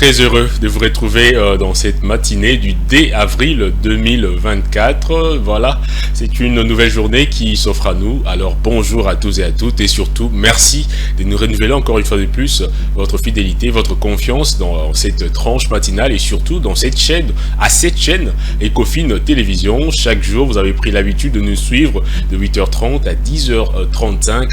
très heureux de vous retrouver dans cette matinée du 2 avril 2024. Voilà, c'est une nouvelle journée qui s'offre à nous. Alors bonjour à tous et à toutes et surtout merci de nous renouveler encore une fois de plus votre fidélité, votre confiance dans cette tranche matinale et surtout dans cette chaîne, Ecofin Télévision. Chaque jour, vous avez pris l'habitude de nous suivre de 8h30 à 10h35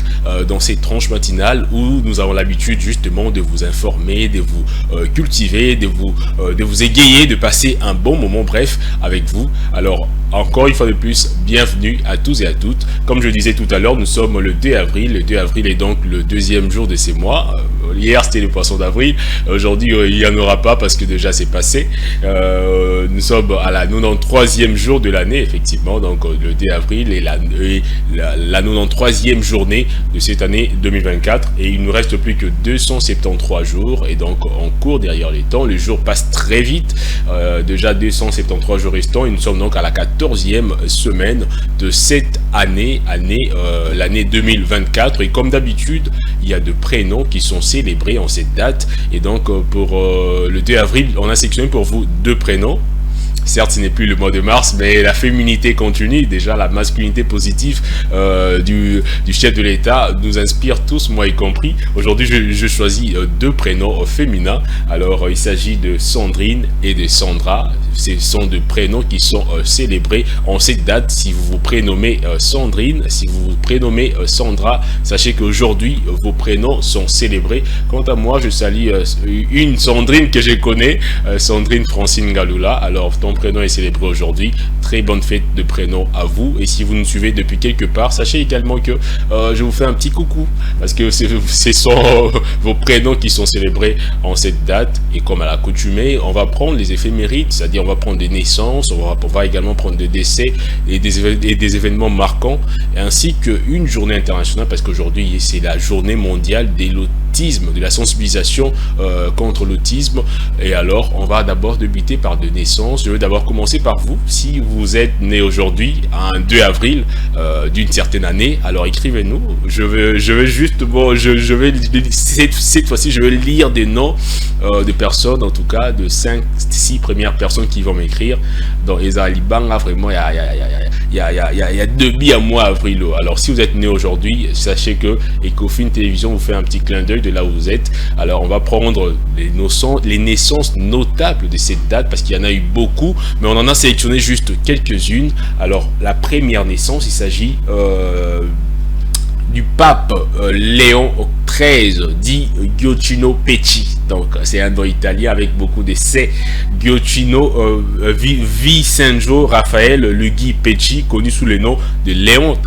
dans cette tranche matinale où nous avons l'habitude justement de vous informer, de vous cultiver, de vous égayer, de passer un bon moment, bref, avec vous. Alors, encore une fois de plus, bienvenue à tous et à toutes. Comme je disais tout à l'heure, nous sommes le 2 avril. Le 2 avril est donc le deuxième jour de ces mois. Hier, c'était le poisson d'avril. Aujourd'hui, il n'y en aura pas parce que déjà, c'est passé. Nous sommes à la 93e jour de l'année, effectivement. Donc, le 2 avril est la 93e journée de cette année 2024. Et il ne nous reste plus que 273 jours. Et donc, on court derrière les temps. Le jour passe très vite. Déjà 273 jours restants. Et nous sommes donc à la 14e semaine de cette année, l'année 2024. Et comme d'habitude, il y a de prénoms qui sont célébrés en cette date. Et donc, pour le 2 avril, on a sélectionné pour vous deux prénoms. Certes, ce n'est plus le mois de mars, mais la féminité continue. Déjà, la masculinité positive du chef de l'État nous inspire tous, moi y compris. Aujourd'hui, je choisis deux prénoms féminins. Alors, il s'agit de Sandrine et de Sandra. Ce sont deux prénoms qui sont célébrés en cette date. Si vous vous prénommez Sandrine, si vous vous prénommez Sandra, sachez qu'aujourd'hui, vos prénoms sont célébrés. Quant à moi, je salue une Sandrine que je connais, Sandrine Francine Galula. Alors, ton prénom est célébré aujourd'hui. Très bonne fête de prénom à vous. Et si vous nous suivez depuis quelque part, sachez également que je vous fais un petit coucou parce que ce sont vos prénoms qui sont célébrés en cette date. Et comme à l'accoutumée, on va prendre les éphémérides, c'est-à-dire on va prendre des naissances, on va également prendre des décès et des événements marquants, ainsi qu'une journée internationale parce qu'aujourd'hui c'est la journée mondiale de l'autisme, de la sensibilisation contre l'autisme. Et alors on va d'abord débuter par des naissances. Je veux d'abord commencer par vous. Si vous êtes né aujourd'hui, un 2 avril d'une certaine année, alors écrivez-nous. Je vais juste, bon, cette fois-ci, je vais lire des noms de personnes, en tout cas, de 5-6 premières personnes qui vont m'écrire. Dans Ezali Banga, vraiment, il y a demi à mois avril. Alors, si vous êtes né aujourd'hui, sachez que Ecofin Télévision vous fait un petit clin d'œil de là où vous êtes. Alors, on va prendre les naissances notables de cette date, parce qu'il y en a eu beaucoup, mais on en a sélectionné juste quelques-unes. Alors, la première naissance, il s'agit du pape Léon XIII, dit Giochino Pecci. Donc, c'est un nom italien avec beaucoup de C. Giochino Vincenzo Raphaël Lughi Pecci, connu sous le nom de Léon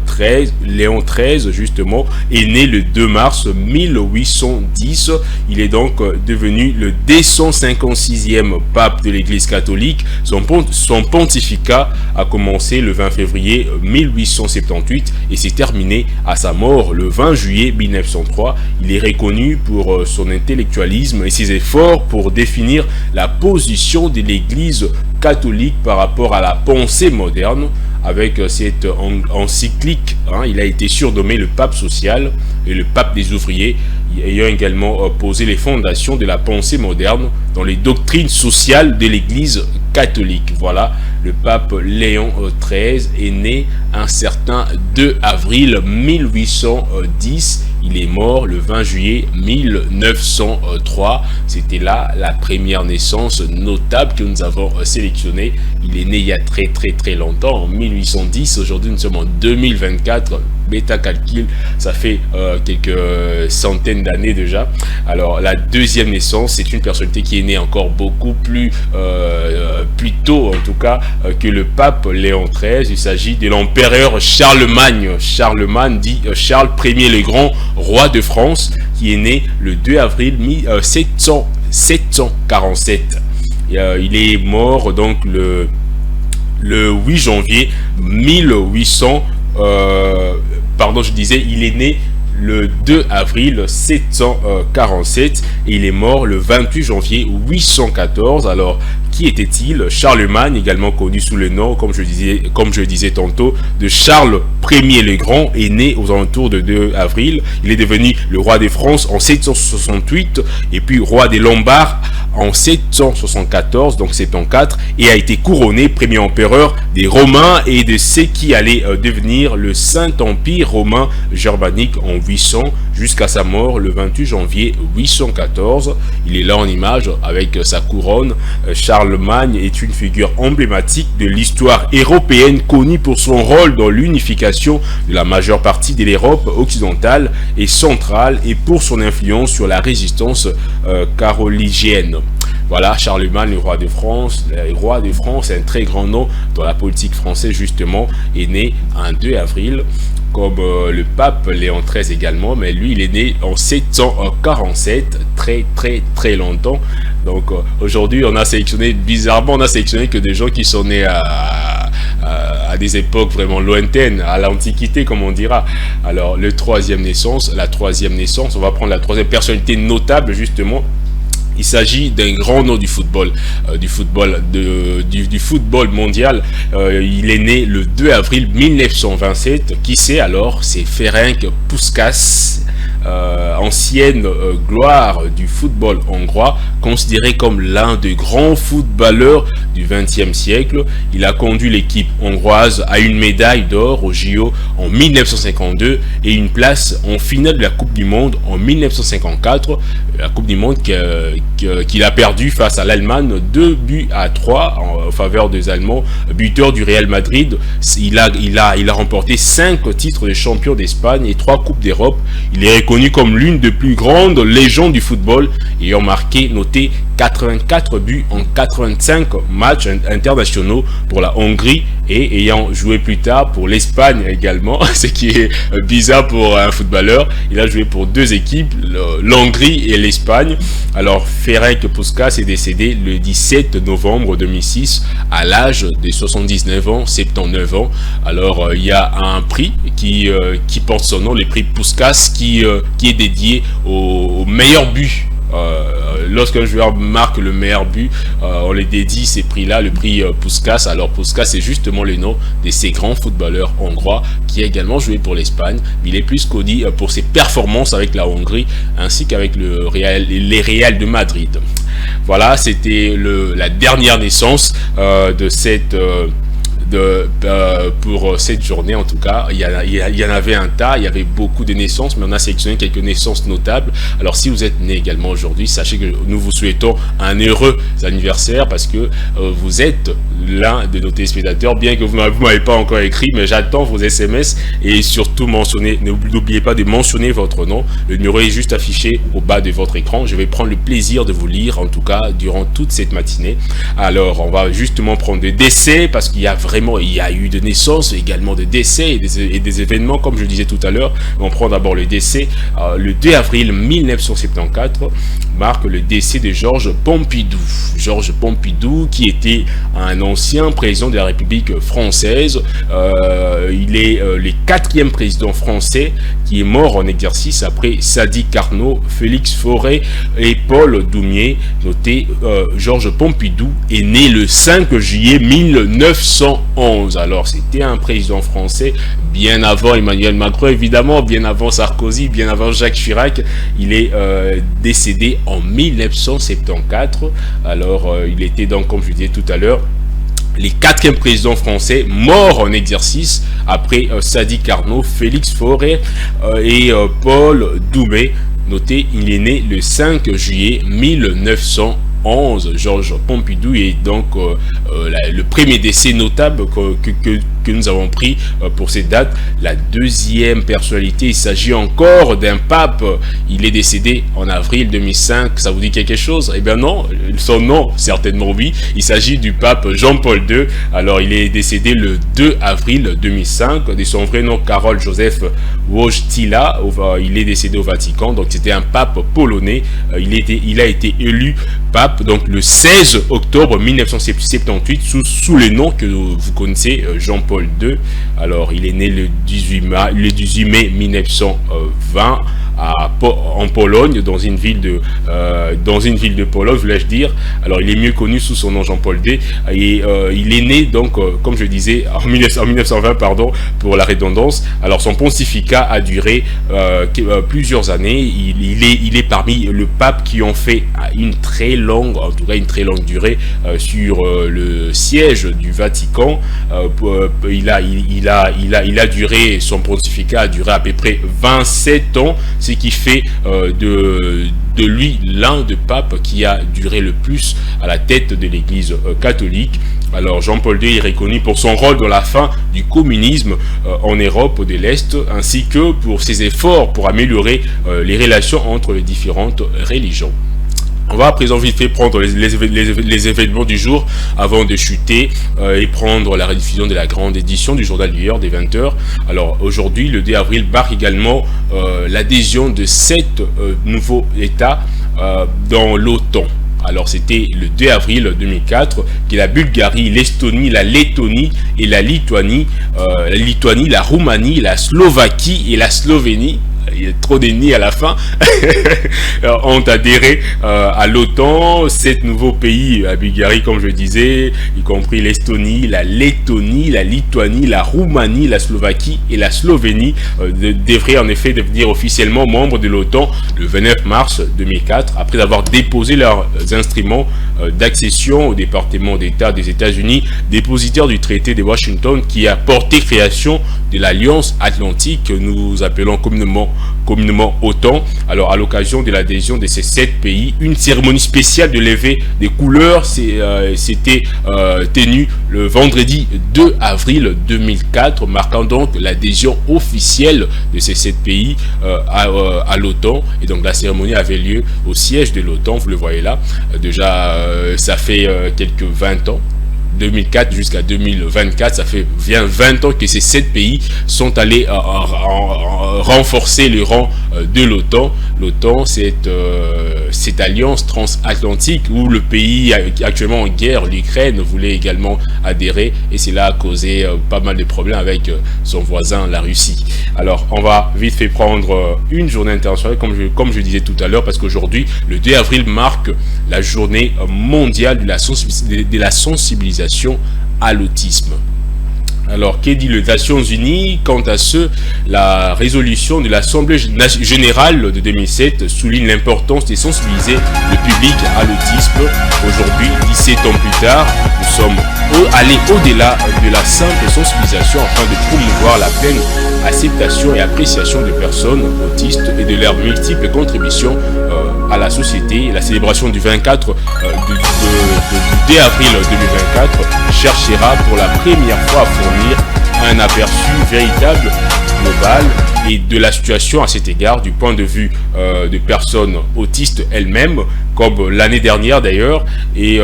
XIII. Léon XIII, justement, est né le 2 mars 1810. Il est donc devenu le 256e pape de l'Église catholique. Son pontificat a commencé le 20 février 1878 et s'est terminé à sa mort le 20 juillet 1903. Il est reconnu pour son intellectualisme et ses efforts pour définir la position de l'Église catholique par rapport à la pensée moderne. Avec cette encyclique, il a été surnommé le pape social et le pape des ouvriers, ayant également posé les fondations de la pensée moderne dans les doctrines sociales de l'Église catholique. Voilà, le pape Léon XIII est né un certain 2 avril 1810. Il est mort le 20 juillet 1903. C'était là la première naissance notable que nous avons sélectionnée. Il est né il y a très longtemps, en 1810. Aujourd'hui, nous sommes en 2024. Bêta calcul, ça fait quelques centaines d'années déjà. Alors, la deuxième naissance, c'est une personnalité qui est née encore beaucoup plus tôt, en tout cas, que le pape Léon XIII. Il s'agit de l'empereur Charlemagne. Charlemagne dit Charles Ier le Grand, roi de France, qui est né le 2 avril 747. Il est mort donc le 8 janvier 1800. Il est né le 2 avril 747 et il est mort le 28 janvier 814. Alors, qui était-il? Charlemagne, également connu sous le nom, comme je disais tantôt, de Charles Ier le Grand, est né aux alentours de 2 avril. Il est devenu le roi de France en 768 et puis roi des Lombards en 774, donc 74, et a été couronné premier empereur des Romains et de ce qui allait devenir le Saint-Empire romain germanique en 800 jusqu'à sa mort le 28 janvier 814. Il est là en image avec sa couronne. Charlemagne est une figure emblématique de l'histoire européenne, connue pour son rôle dans l'unification de la majeure partie de l'Europe occidentale et centrale et pour son influence sur la résistance carolingienne. Voilà, Charlemagne, le roi de France. Le roi de France est un très grand nom dans la politique française, justement, est né un 2 avril, comme le pape Léon XIII également, mais lui, il est né en 747, très longtemps. Donc aujourd'hui, on a sélectionné, bizarrement, on a sélectionné que des gens qui sont nés à des époques vraiment lointaines, à l'Antiquité, comme on dira. Alors, la troisième naissance, on va prendre la troisième personnalité notable, justement. Il s'agit d'un grand nom du football, du football mondial. Il est né le 2 avril 1927. Qui c'est alors? C'est Ferenc Puskás, ancienne gloire du football hongrois, considéré comme l'un des grands footballeurs du XXe siècle. Il a conduit l'équipe hongroise à une médaille d'or au JO en 1952 et une place en finale de la Coupe du Monde en 1954. La Coupe du Monde qu'il a perdu face à l'Allemagne 2-3 en faveur des Allemands, buteur du Real Madrid. Il a remporté 5 titres de champion d'Espagne et 3 Coupes d'Europe. Il est reconnu comme l'une des plus grandes légendes du football, ayant noté 84 buts en 85 matchs internationaux pour la Hongrie et ayant joué plus tard pour l'Espagne également, ce qui est bizarre pour un footballeur. Il a joué pour 2 équipes, l'Hongrie et l'Espagne. Alors Ferenc Puskás est décédé le 17 novembre 2006 à l'âge de 79 ans, 79 ans. Alors il y a un prix qui porte son nom, le prix Puskás, qui est dédié au meilleur but. Lorsqu'un joueur marque le meilleur but, on les dédie ces prix-là, le prix Puskás. Alors Puskás, c'est justement le nom de ces grands footballeurs hongrois qui a également joué pour l'Espagne. Il est plus connu pour ses performances avec la Hongrie ainsi qu'avec les Real de Madrid. Voilà, c'était la dernière naissance de cette... pour cette journée. En tout cas, il y en avait un tas, il y avait beaucoup de naissances, mais on a sélectionné quelques naissances notables. Alors si vous êtes né également aujourd'hui, sachez que nous vous souhaitons un heureux anniversaire, parce que vous êtes l'un de nos téléspectateurs, bien que vous ne m'avez pas encore écrit, mais j'attends vos SMS et surtout n'oubliez pas de mentionner votre nom. Le numéro est juste affiché au bas de votre écran. Je vais prendre le plaisir de vous lire, en tout cas durant toute cette matinée. Alors on va justement prendre des décès, parce qu'il y a eu de naissances, également de décès et des événements, comme je disais tout à l'heure. On prend d'abord le décès. Le 2 avril 1974 marque le décès de Georges Pompidou. Georges Pompidou, qui était un ancien président de la République française. Il est le 4e président français qui est mort en exercice après Sadi Carnot, Félix Fauré et Paul Doumier. Notez, Georges Pompidou est né le 5 juillet 1911. Alors c'était un président français bien avant Emmanuel Macron, évidemment, bien avant Sarkozy, bien avant Jacques Chirac. Il est décédé en 1974. Alors il était donc, comme je disais tout à l'heure, les 4e présidents français morts en exercice après Sadi Carnot, Félix Fauré et Paul Doumet. Notez, il est né le 5 juillet 1911. Georges Pompidou est donc le premier décès notable que nous avons pris pour cette date. La deuxième personnalité, il s'agit encore d'un pape. Il est décédé en avril 2005. Ça vous dit quelque chose? Eh bien non, son nom, certainement oui. Il s'agit du pape Jean-Paul II. Alors il est décédé le 2 avril 2005. De son vrai nom, Karol Józef Wojtyła. Il est décédé au Vatican. Donc c'était un pape polonais. Il a été élu pape donc le 16 octobre 1978 sous le nom que vous connaissez, Jean-Paul II. Alors il est né le 18 mai 1920 en Pologne, dans une ville de Pologne, voulais-je dire. Alors, il est mieux connu sous son nom Jean-Paul II, et il est né, donc, comme je disais, en 1920, pardon, pour la redondance. Alors, son pontificat a duré plusieurs années. Il est parmi le pape qui ont fait une très longue, en tout cas une très longue durée sur le siège du Vatican. Il a duré, son pontificat a duré à peu près 27 ans, ce qui fait de lui l'un des papes qui a duré le plus à la tête de l'Église catholique. Alors Jean-Paul II est reconnu pour son rôle dans la fin du communisme en Europe de l'Est, ainsi que pour ses efforts pour améliorer les relations entre les différentes religions. On va à présent vite fait prendre les événements du jour avant de chuter et prendre la rediffusion de la grande édition du journal du Heure des 20h. Alors aujourd'hui, le 2 avril marque également l'adhésion de 7 nouveaux États dans l'OTAN. Alors c'était le 2 avril 2004 que la Bulgarie, l'Estonie, la Lettonie et la Lituanie, la Roumanie, la Slovaquie et la Slovénie, il y a trop d'ennemis à la fin, ont adhéré à l'OTAN. 7 nouveaux pays, la Bulgarie comme je disais, y compris l'Estonie, la Lettonie, la Lituanie, la Roumanie, la Slovaquie et la Slovénie, devraient en effet devenir officiellement membres de l'OTAN le 29 mars 2004, après avoir déposé leurs instruments d'accession au département d'État des États-Unis, dépositaire du traité de Washington qui a porté création de l'Alliance Atlantique que nous appelons communément OTAN. Alors à l'occasion de l'adhésion de ces 7 pays, une cérémonie spéciale de levée des couleurs s'était tenue le vendredi 2 avril 2004, marquant donc l'adhésion officielle de ces 7 pays à l'OTAN. Et donc la cérémonie avait lieu au siège de l'OTAN, vous le voyez là. Déjà ça fait quelques 20 ans. 2004 jusqu'à 2024, ça fait bien 20 ans que ces 7 pays sont allés renforcer le rang de l'OTAN. L'OTAN, c'est cette alliance transatlantique où le pays actuellement en guerre, l'Ukraine, voulait également adhérer, et cela a causé pas mal de problèmes avec son voisin, la Russie. Alors, on va vite fait prendre une journée internationale, comme je disais tout à l'heure, parce qu'aujourd'hui, le 2 avril marque la journée mondiale de la sensibilisation à l'autisme. Alors, qu'est dit les Nations Unies? Quant à ce, la résolution de l'Assemblée Générale de 2007 souligne l'importance de sensibiliser le public à l'autisme. Aujourd'hui, 17 ans plus tard, nous sommes allés au-delà de la simple sensibilisation afin de promouvoir la pleine acceptation et appréciation des personnes autistes et de leurs multiples contributions à la société. La célébration du 24 du 2 avril 2024 cherchera pour la première fois à fournir un aperçu véritable, global et de la situation à cet égard du point de vue de personnes autistes elles-mêmes, comme l'année dernière d'ailleurs. Et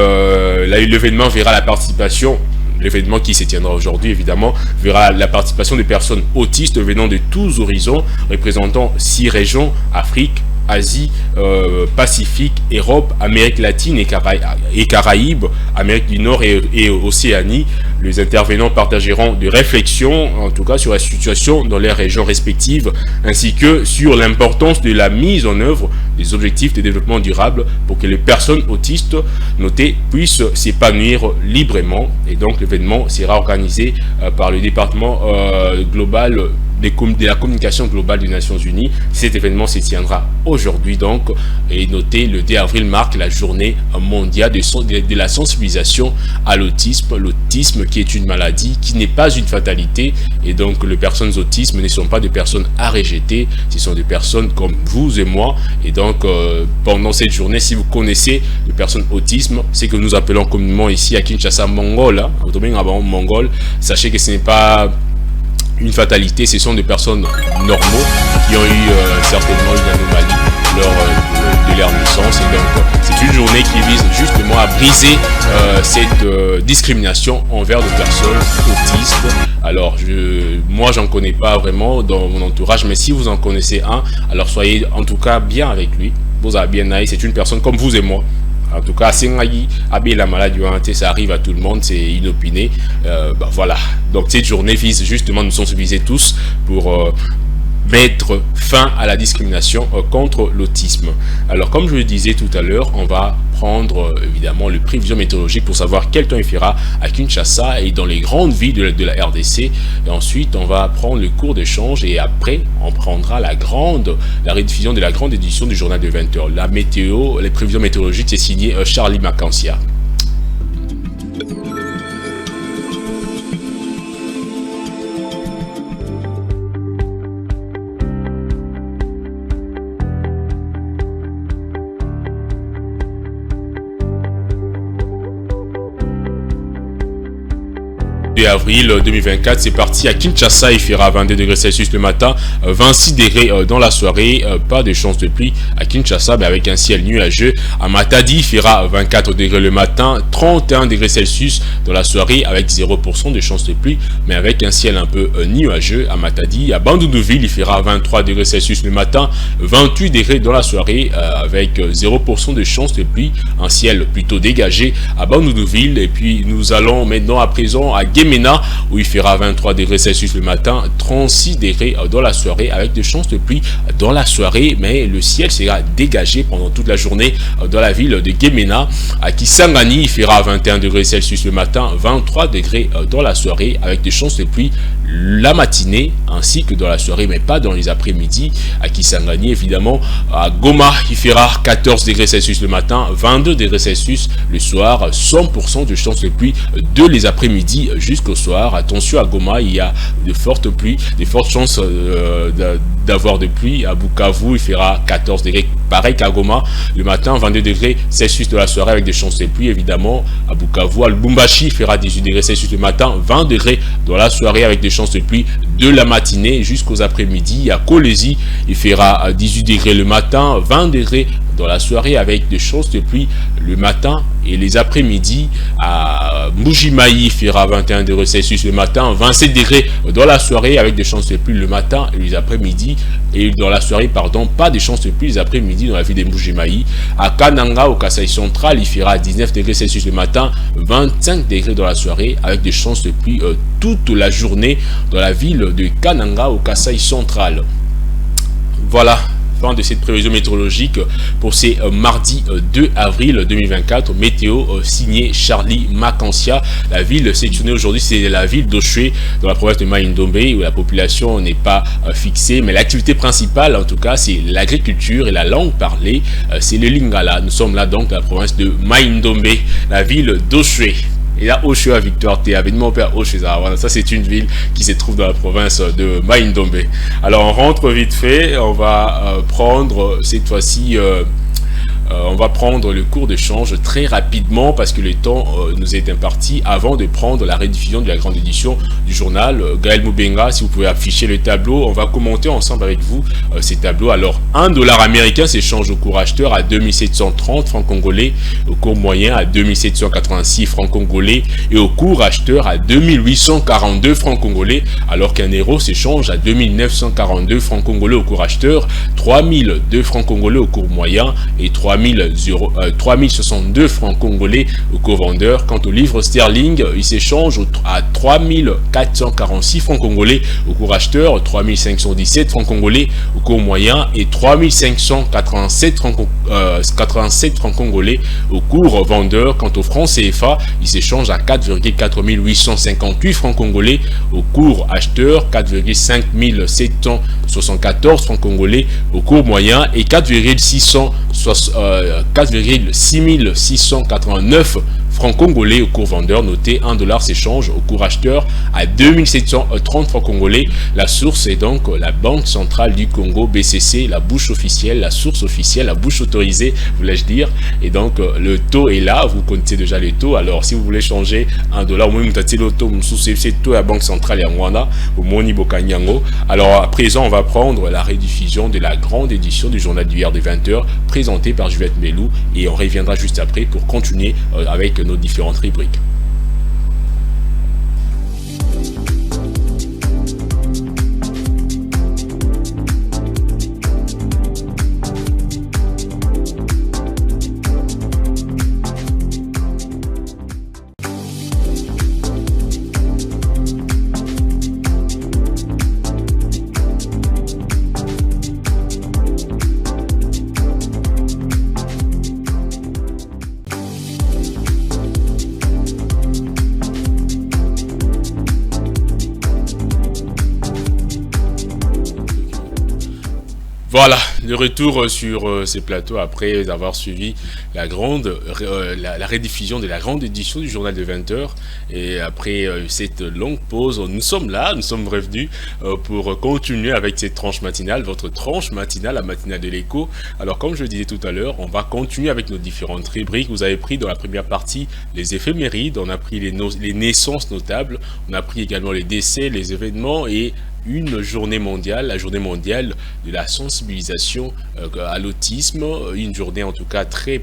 l'événement verra la participation. L'événement qui se tiendra aujourd'hui, évidemment, verra la participation des personnes autistes venant de tous horizons, représentant 6 régions: Afrique, Asie, Pacifique, Europe, Amérique latine et Caraïbes, Amérique du Nord et Océanie. Les intervenants partageront des réflexions, en tout cas sur la situation dans les régions respectives, ainsi que sur l'importance de la mise en œuvre des objectifs de développement durable pour que les personnes autistes notées puissent s'épanouir librement. Et donc l'événement sera organisé par le département global de la communication globale des Nations Unies. Cet événement se tiendra aujourd'hui donc, et notez, le 2 avril marque la journée mondiale de la sensibilisation à l'autisme. L'autisme qui est une maladie, qui n'est pas une fatalité, et donc les personnes autistes ne sont pas des personnes à rejeter, ce sont des personnes comme vous et moi. Et donc pendant cette journée, si vous connaissez des personnes autisme, c'est que nous appelons communément ici à Kinshasa mongol, mongol, sachez que ce n'est pas une fatalité, ce sont des personnes normaux qui ont eu certainement une anomalie lors de leur naissance. Et donc c'est une journée qui vise justement à briser cette discrimination envers des personnes autistes. Alors moi j'en connais pas vraiment dans mon entourage, mais si vous en connaissez un, alors soyez en tout cas bien avec lui. Vous avez bien aïe, c'est une personne comme vous et moi. En tout cas, la maladie, ça arrive à tout le monde, c'est inopiné. Voilà. Donc cette journée vise justement à nous sensibiliser tous pour mettre fin à la discrimination contre l'autisme. Alors comme je le disais tout à l'heure, on va prendre évidemment le prévision météorologique pour savoir quel temps il fera à Kinshasa et dans les grandes villes de la RDC. Et ensuite on va prendre le cours d'échange et après on prendra la rediffusion de la grande édition du journal de 20h. La météo, les prévisions météorologiques, c'est signé Charlie Macansia. Avril 2024, c'est parti à Kinshasa, il fera 22 degrés Celsius le matin, 26 degrés dans la soirée, pas de chance de pluie à Kinshasa, mais avec un ciel nuageux. À Matadi, il fera 24 degrés le matin, 31 degrés Celsius dans la soirée, avec 0% de chance de pluie, mais avec un ciel un peu nuageux à Matadi. À Bandundu-Ville, il fera 23 degrés Celsius le matin, 28 degrés dans la soirée, avec 0% de chance de pluie, un ciel plutôt dégagé à Bandundu-Ville. Et puis nous allons maintenant à présent à Gemena, où il fera 23 degrés Celsius le matin, 36 degrés dans la soirée, avec des chances de pluie dans la soirée, mais le ciel sera dégagé pendant toute la journée dans la ville de Gemena. À Kisangani, il fera 21 degrés Celsius le matin, 23 degrés dans la soirée, avec des chances de pluie la matinée ainsi que dans la soirée, mais pas dans les après-midi. À Kisangani, évidemment. À Goma, il fera 14 degrés Celsius le matin, 22 degrés Celsius le soir, 100% de chances de pluie de les après-midi jusqu'au soir. Attention à Goma, il y a de fortes pluies, de fortes chances d'avoir de pluie. À Bukavu, il fera 14 degrés, pareil qu'à Goma le matin, 22 degrés Celsius de la soirée avec des chances de pluie évidemment. À Bukavu, à Lubumbashi, il fera 18 degrés Celsius le matin, 20 degrés dans la soirée avec des chances de pluie de la matinée jusqu'aux après-midi. À Kolwezi, il fera 18 degrés le matin, 20 degrés dans la soirée avec des chances de pluie le matin et les après-midi. À Mbujimayi, il fera 21 degrés Celsius le matin, 27 degrés dans la soirée avec des chances de pluie le matin et les après-midi. Et dans la soirée, pardon, pas de chances de pluie les après-midi dans la ville de Mbujimayi. À Kananga, au Kasai central, il fera 19 degrés Celsius le matin, 25 degrés dans la soirée avec des chances de pluie toute la journée dans la ville de Kananga, au Kasai central. Voilà. De cette prévision météorologique pour ces mardi 2 avril 2024. Météo signé Charlie Macansia. La ville sélectionnée aujourd'hui, c'est la ville d'Oshwe dans la province de Mai-Ndombe, où la population n'est pas fixée, mais l'activité principale en tout cas c'est l'agriculture et la langue parlée, c'est le Lingala. Nous sommes là donc dans la province de Mai-Ndombe, la ville d'Oshwe. Et là, Oshwe à Victor T, événement père Oshwe, ça c'est une ville qui se trouve dans la province de Mai-Ndombe. Alors on rentre vite fait, on va prendre cette fois-ci on va prendre le cours d'échange très rapidement parce que le temps nous est imparti avant de prendre la rediffusion de la grande édition du journal. Gaël Moubenga, si vous pouvez afficher le tableau, on va commenter ensemble avec vous ces tableaux. Alors, $1 américain s'échange au cours acheteur à 2730 francs congolais, au cours moyen à 2786 francs congolais et au cours acheteur à 2842 francs congolais, alors qu'un euro s'échange à 2942 francs congolais au cours acheteur, 3002 francs congolais au cours moyen et 3062 francs congolais au cours vendeur. Quant au livre sterling, il s'échange à 3446 francs congolais au cours acheteur, 3517 francs congolais au cours moyen et 3587 francs congolais au cours vendeur. Quant au franc CFA, il s'échange à 4,4858 francs congolais au cours acheteur, 4,5774 francs congolais au cours moyen et 4,6689 francs congolais au cours vendeur. Notez, $1 s'échange au cours acheteur à 2730 francs congolais. La source est donc la Banque centrale du Congo, BCC, la bouche officielle, la source officielle, la bouche autorisée, voulais-je dire. Et donc le taux est là, vous connaissez déjà les taux. Alors si vous voulez changer $1, au moins vous avez le taux, c'est taux à la Banque centrale et à Rwanda, au Moni Bokanyango. Alors à présent, on va prendre la rediffusion de la grande édition du journal d'hier de 20h, présentée par Juliette Melou, et on reviendra juste après pour continuer avec nos différentes rubriques. Voilà, le retour sur ces plateaux après avoir suivi la rediffusion de la grande édition du journal de 20 heures. Et après cette longue pause, nous sommes là, nous sommes revenus pour continuer avec cette tranche matinale, votre tranche matinale, la matinale de l'écho. Alors comme je le disais tout à l'heure, on va continuer avec nos différentes rubriques. Vous avez pris dans la première partie les éphémérides, on a pris les naissances notables, on a pris également les décès, les événements et une journée mondiale, la journée mondiale de la sensibilisation à l'autisme, une journée en tout cas très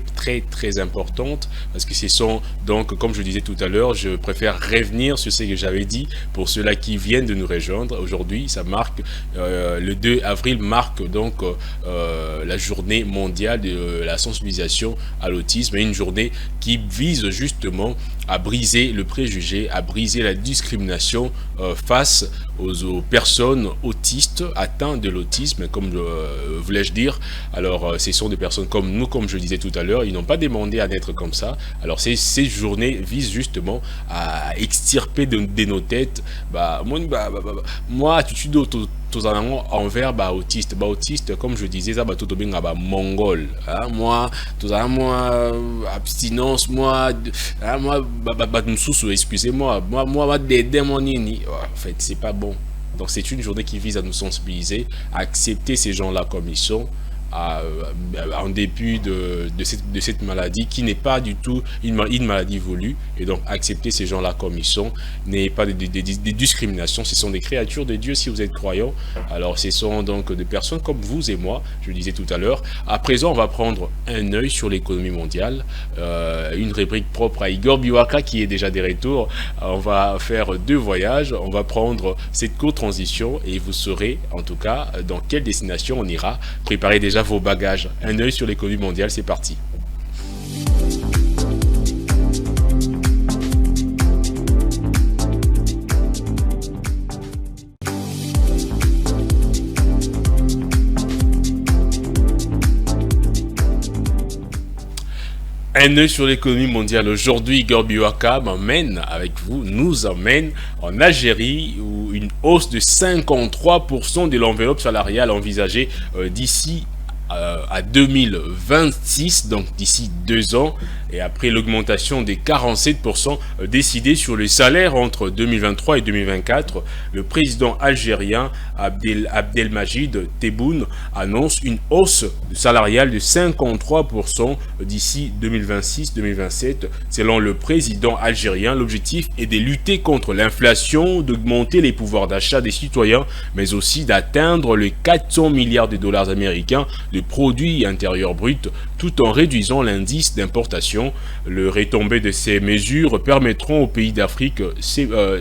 importante parce que ce sont donc, comme je disais tout à l'heure, je préfère revenir sur ce que j'avais dit pour ceux-là qui viennent de nous rejoindre. Aujourd'hui, ça marque, le 2 avril marque donc la journée mondiale de la sensibilisation à l'autisme, et une journée qui vise justement à briser le préjugé, à briser la discrimination face aux personnes autistes atteintes de l'autisme, comme voulais-je dire. Alors, ce sont des personnes comme nous, comme je le disais tout à l'heure, ils n'ont pas demandé à naître comme ça. Alors, ces journées visent justement à extirper de nos têtes, moi, attitude envers autiste, comme je disais, ça tout bien mongol, moi, abstinence, moi, excusez-moi, moi, en fait, c'est pas bon. Donc c'est une journée qui vise à nous sensibiliser, à accepter ces gens-là comme ils sont, en dépit de cette maladie qui n'est pas du tout une maladie voulue, et donc accepter ces gens-là comme ils sont, n'est pas des discriminations, ce sont des créatures de Dieu si vous êtes croyant. Alors ce sont donc des personnes comme vous et moi, je le disais tout à l'heure. À présent, on va prendre un œil sur l'économie mondiale, une rubrique propre à Igor Biwaka qui est déjà de retour. On va faire 2 voyages, on va prendre cette courte transition et vous saurez en tout cas dans quelle destination on ira. Préparez déjà vos bagages. Un œil sur l'économie mondiale, c'est parti. Un œil sur l'économie mondiale. Aujourd'hui, Igor Biwaka nous emmène en Algérie où une hausse de 53% de l'enveloppe salariale envisagée d'ici à 2026, donc d'ici 2 ans, et après l'augmentation des 47% décidée sur le salaire entre 2023 et 2024, le président algérien Abdelmajid Tebboune annonce une hausse salariale de 53% d'ici 2026-2027. Selon le président algérien, l'objectif est de lutter contre l'inflation, d'augmenter les pouvoirs d'achat des citoyens, mais aussi d'atteindre les 400 milliards de dollars américains de produits intérieurs bruts, tout en réduisant l'indice d'importation. Le retombé de ces mesures permettront aux pays d'Afrique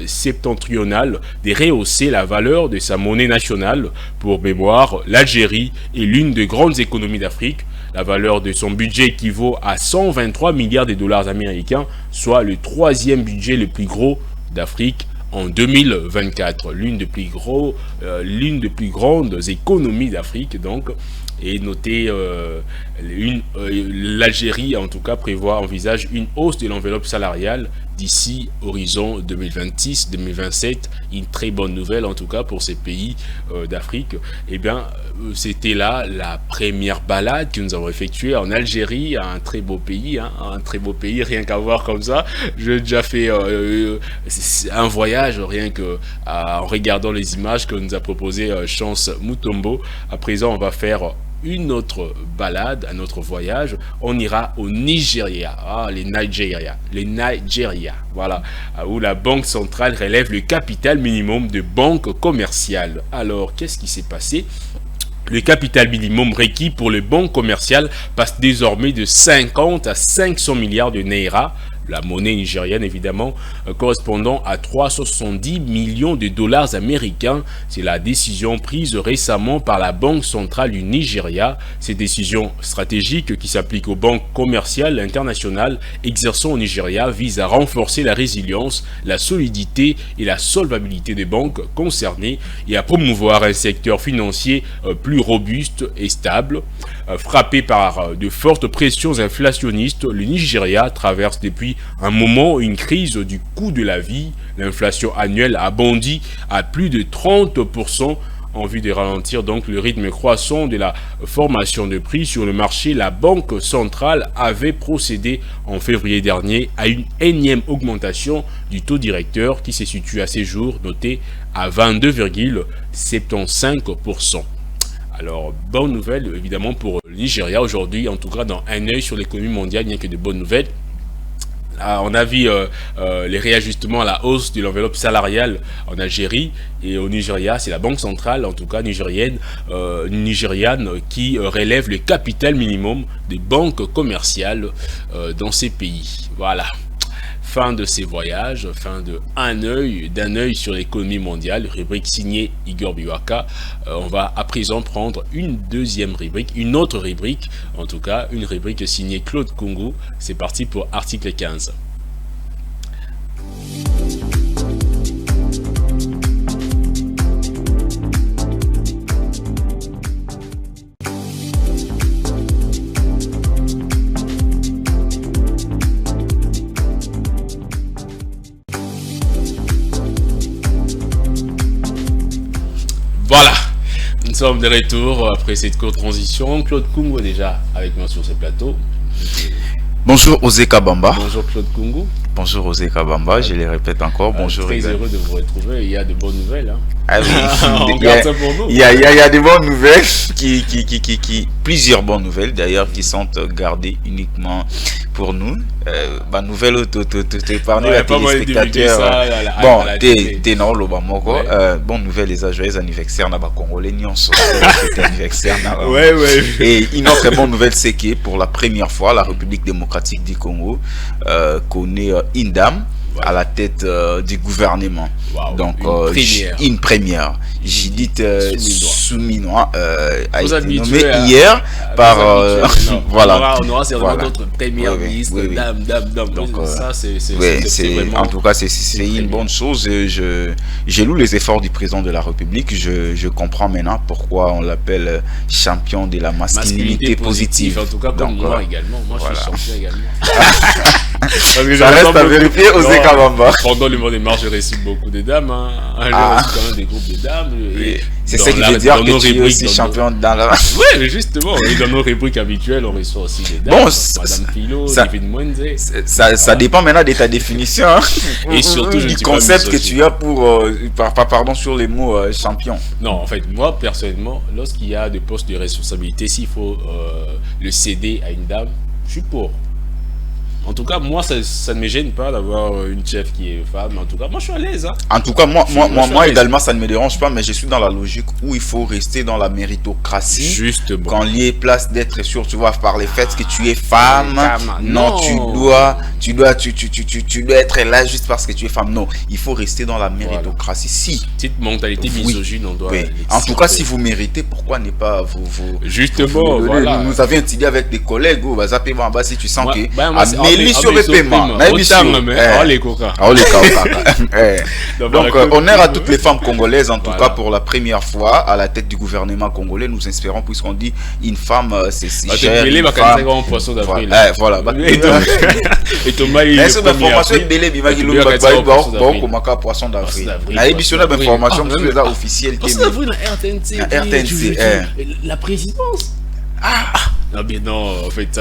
septentrionale de rehausser la valeur de sa monnaie nationale. Pour mémoire, l'Algérie est l'une des grandes économies d'Afrique. La valeur de son budget équivaut à 123 milliards de dollars américains, soit le 3e budget le plus gros d'Afrique en 2024. L'une des plus grandes économies d'Afrique, donc. Et notez, l'Algérie en tout cas envisage une hausse de l'enveloppe salariale d'ici horizon 2026-2027, une très bonne nouvelle en tout cas pour ces pays d'Afrique. Eh bien, c'était là la première balade que nous avons effectuée en Algérie, un très beau pays, rien qu'à voir comme ça. J'ai déjà fait un voyage rien que en regardant les images que nous a proposé Chance Mutombo. À présent, on va faire une autre balade, un autre voyage. On ira au Nigeria, les Nigeria, voilà, où la banque centrale relève le capital minimum de banque commerciale. Alors, qu'est-ce qui s'est passé? Le capital minimum requis pour les banques commerciales passe désormais de 50 à 500 milliards de naira, la monnaie nigérienne évidemment, correspondant à 370 millions de dollars américains. C'est la décision prise récemment par la Banque centrale du Nigeria. Cette décision stratégique qui s'applique aux banques commerciales internationales exerçant au Nigeria vise à renforcer la résilience, la solidité et la solvabilité des banques concernées et à promouvoir un secteur financier plus robuste et stable. Frappé par de fortes pressions inflationnistes, le Nigeria traverse depuis un moment une crise du coût de la vie. L'inflation annuelle a bondi à plus de 30% en vue de ralentir donc le rythme croissant de la formation de prix sur le marché, la Banque centrale avait procédé en février dernier à une énième augmentation du taux directeur qui se situe à ces jours noté à 22,75%. Alors, bonne nouvelle évidemment pour le Nigeria aujourd'hui, en tout cas dans un œil sur l'économie mondiale, il n'y a que de bonnes nouvelles. On a vu les réajustements à la hausse de l'enveloppe salariale en Algérie et au Nigeria. C'est la Banque centrale, en tout cas nigériane, qui relève le capital minimum des banques commerciales dans ces pays. Voilà. Fin de ces voyages, fin d'un œil sur l'économie mondiale, rubrique signée Igor Biwaka. On va à présent prendre une deuxième rubrique, une autre rubrique, en tout cas, une rubrique signée Claude Kungu. C'est parti pour article 15. Voilà, nous sommes de retour après cette courte transition. Claude Kungu est déjà avec moi sur ce plateau. Bonjour Osé Kabamba. Bonjour Claude Kungu. Bonjour Osé Kabamba, je les répète encore. Bonjour. Très heureux de vous retrouver, il y a de bonnes nouvelles. Hein. Ah oui, on garde ça pour nous. Il y a des bonnes nouvelles, plusieurs bonnes nouvelles d'ailleurs qui sont gardées uniquement pour nous. Nouvelle épargner la téléspectateur. Bon, t'es non le bamoko. Bonne nouvelle les joyeux anniversaire na ba congolais nyonso. C'était anniversaire na. Ouais. Et une autre bonne nouvelle c'est que pour la première fois la République démocratique du Congo connaît une dame à la tête du gouvernement. Wow, donc une première. Judith Souminois a été nommée hier par voilà. On aura certainement d'autres premières ministres, dame. Donc ça c'est vraiment... En tout cas c'est une bonne chose. J'ai lu les efforts du président de la République. Je comprends maintenant pourquoi on l'appelle champion de la masculinité positive. En tout cas comme moi également. Moi je suis champion également. Ça reste à vérifier aux Kabamba. Pendant le mois de mars, j'ai reçu beaucoup de dames. J'ai reçu quand même des groupes de dames. C'est ce qui veut dire que tu es aussi champion dans la... Oui, mais justement, dans nos rubriques habituelles, on reçoit aussi des dames. Bon, Madame Philo, David Mwenze. Ça dépend maintenant de ta définition. Et surtout, du concept que tu as pour... pardon, sur les mots champion. Non, en fait, moi, personnellement, lorsqu'il y a des postes de responsabilité, s'il faut le céder à une dame, je suis pour. En tout cas, moi, ça ne me gêne pas d'avoir une chef qui est femme. En tout cas, moi, je suis à l'aise. Hein. En tout cas, moi également, ça ne me dérange pas, mais je suis dans la logique où il faut rester dans la méritocratie. Justement. Quand il y a place d'être sûr, tu vois, par les faits que tu es femme. Non, tu dois être là juste parce que tu es femme. Non, il faut rester dans la méritocratie. Si. Petite mentalité misogyne, on doit. En tout cas, si vous méritez, pourquoi ne pas vous Justement, voilà. Nous avions étudié avec des collègues, si tu sens que. L'émission de paiement. Donc, honneur à toutes les femmes congolaises, en tout cas pour la première fois à la tête du gouvernement congolais. Nous espérons, puisqu'on dit une femme, c'est si cher. Voilà. Et Thomas, il est information délai poisson d'avril. La émission d'information officielle qui est la présidence. Non, mais non, en fait, ça,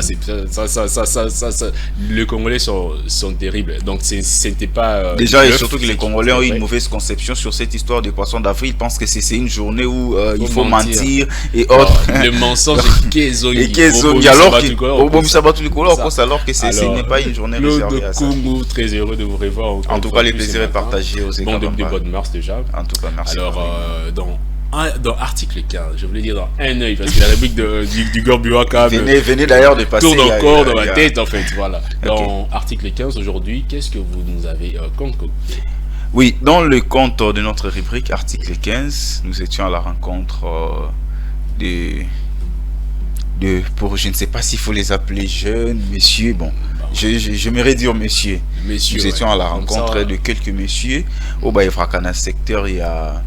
les Congolais sont terribles. Donc, c'était pas. Déjà, et surtout que les Congolais ont eu une mauvaise conception sur cette histoire des poissons d'avril. Ils pensent que c'est une journée où il faut mentir et autres. Le mensonge est alors que ce n'est pas une journée réservée à ça. Kungu, très heureux de vous revoir. En tout cas, les plaisirs est partagé aux Bon, depuis le mois de mars déjà. En tout cas, merci. Alors, dans article 15, je voulais dire dans un œil, parce que la réplique du Gorbuaka venez d'ailleurs de passer tourne encore dans ma tête en fait, voilà. Dans article 15 aujourd'hui, qu'est-ce que vous nous avez concocté? Oui, dans le compte de notre rubrique article 15, nous étions à la rencontre pour je ne sais pas s'il faut les appeler jeunes, messieurs, bon. J'aimerais dire messieurs. Nous étions à la rencontre de quelques messieurs. Au Baïfrakana secteur, il y a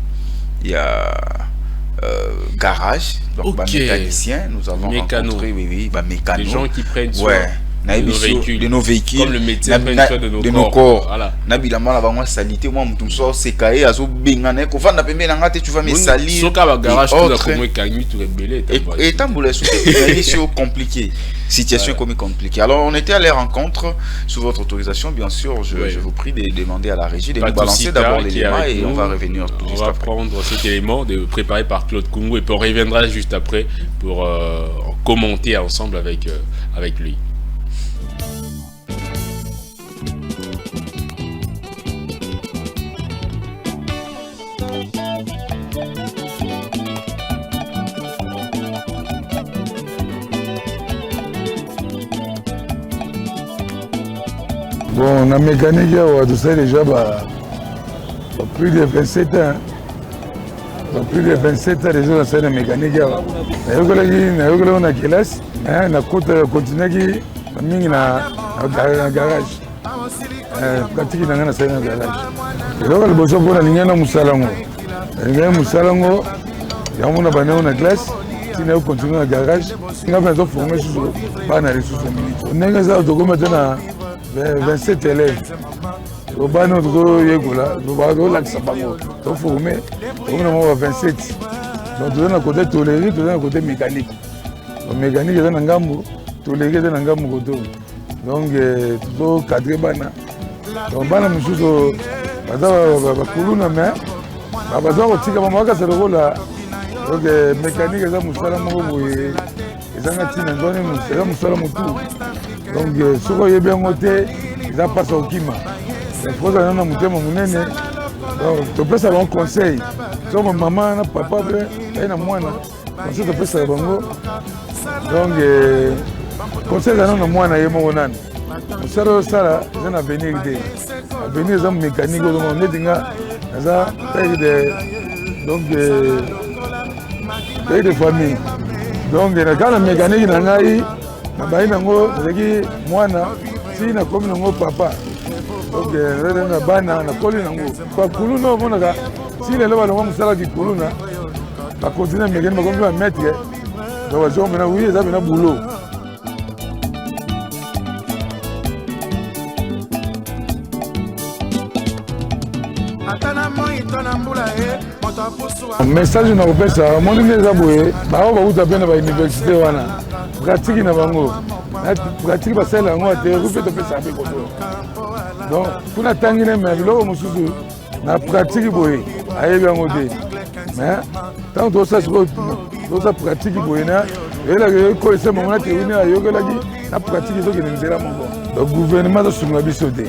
garage, donc mécanicien, nous avons rencontré mécano. Des gens qui prennent soin. de nos véhicules, comme le médecin de nos corps. Voilà. Nabilama la bango salité moi mutum so sekaye azo bengana ko fanda pembe na ngate tu vas me salir. Soka ba garage tout comme kangi tout rebelle. Et tamboula c'est compliqué. Situation comme compliquée. Alors on était à les rencontres sous votre autorisation bien sûr, je vous prie de demander à la régie de nous balancer d'abord l'élément et on va revenir tout de suite après. On va prendre cet élément préparé par Claude Kungu et puis on reviendra juste après pour commenter ensemble avec lui. Bon, la mécanique, tu sais déjà, plus de 27 ans. Plus de 27 ans déjà, c'est la mécanique. Je suis en classe, je continue à garage. Pratique dans un garage. Et donc, le besoin pour la ligne de Moussalango. Il y a une classe. Si nous continuons à garage, nous avons formé sur les ressources militaires. Nous avons maintenant 27 élèves. Nous avons formé 27. Donc, nous avons un côté toléré, nous avons un côté mécanique. La mécanique est un gambo, toléré est un gambo. Donc, nous avons 4 bana. Donc, bana mususu, bakuluna mais, bazawa tika mamaka c'est le rôle là. Donc, mécanique est un moussala moboye, ils ont un tina donné c'est un moussala motu. Donc, ce qu'on est bien monté, ils ont passé au kima. Il faut que nous monté mon nene. Donc, tu peux savoir un conseil. Si ma maman, papa, et na moi, conseil tu peux savoir bango. Donc, conseil dans nos mois na yemo nan. Musaro sala, ils ont avenir idée. Avenir ils ont mécanique donc on est dinga, ça donc de famille. Donc, quand la mécanique na ngai, na bai nango, c'est mwana, si na comme nango papa. Donc, na bana na koli nango. Kwa kuluna monaka, si les lois nango musala ki kuluna, ba continuer mécanique ba comme maître. Donc, je vais oui, ça vient boulot. Message na kopesa moni neza boye bao bauta pena ba université wana pratique na bango pratique ba sala ngo te rupe to pesa pe koto donc kuna tangine me bilo mususu na pratique boye ayebi ngo te mais tant to ça to ça pratique boye na ela ko ese mo na te uni ayogela gi na pratique to ke nzela mongo donc gouvernement to sunga biso te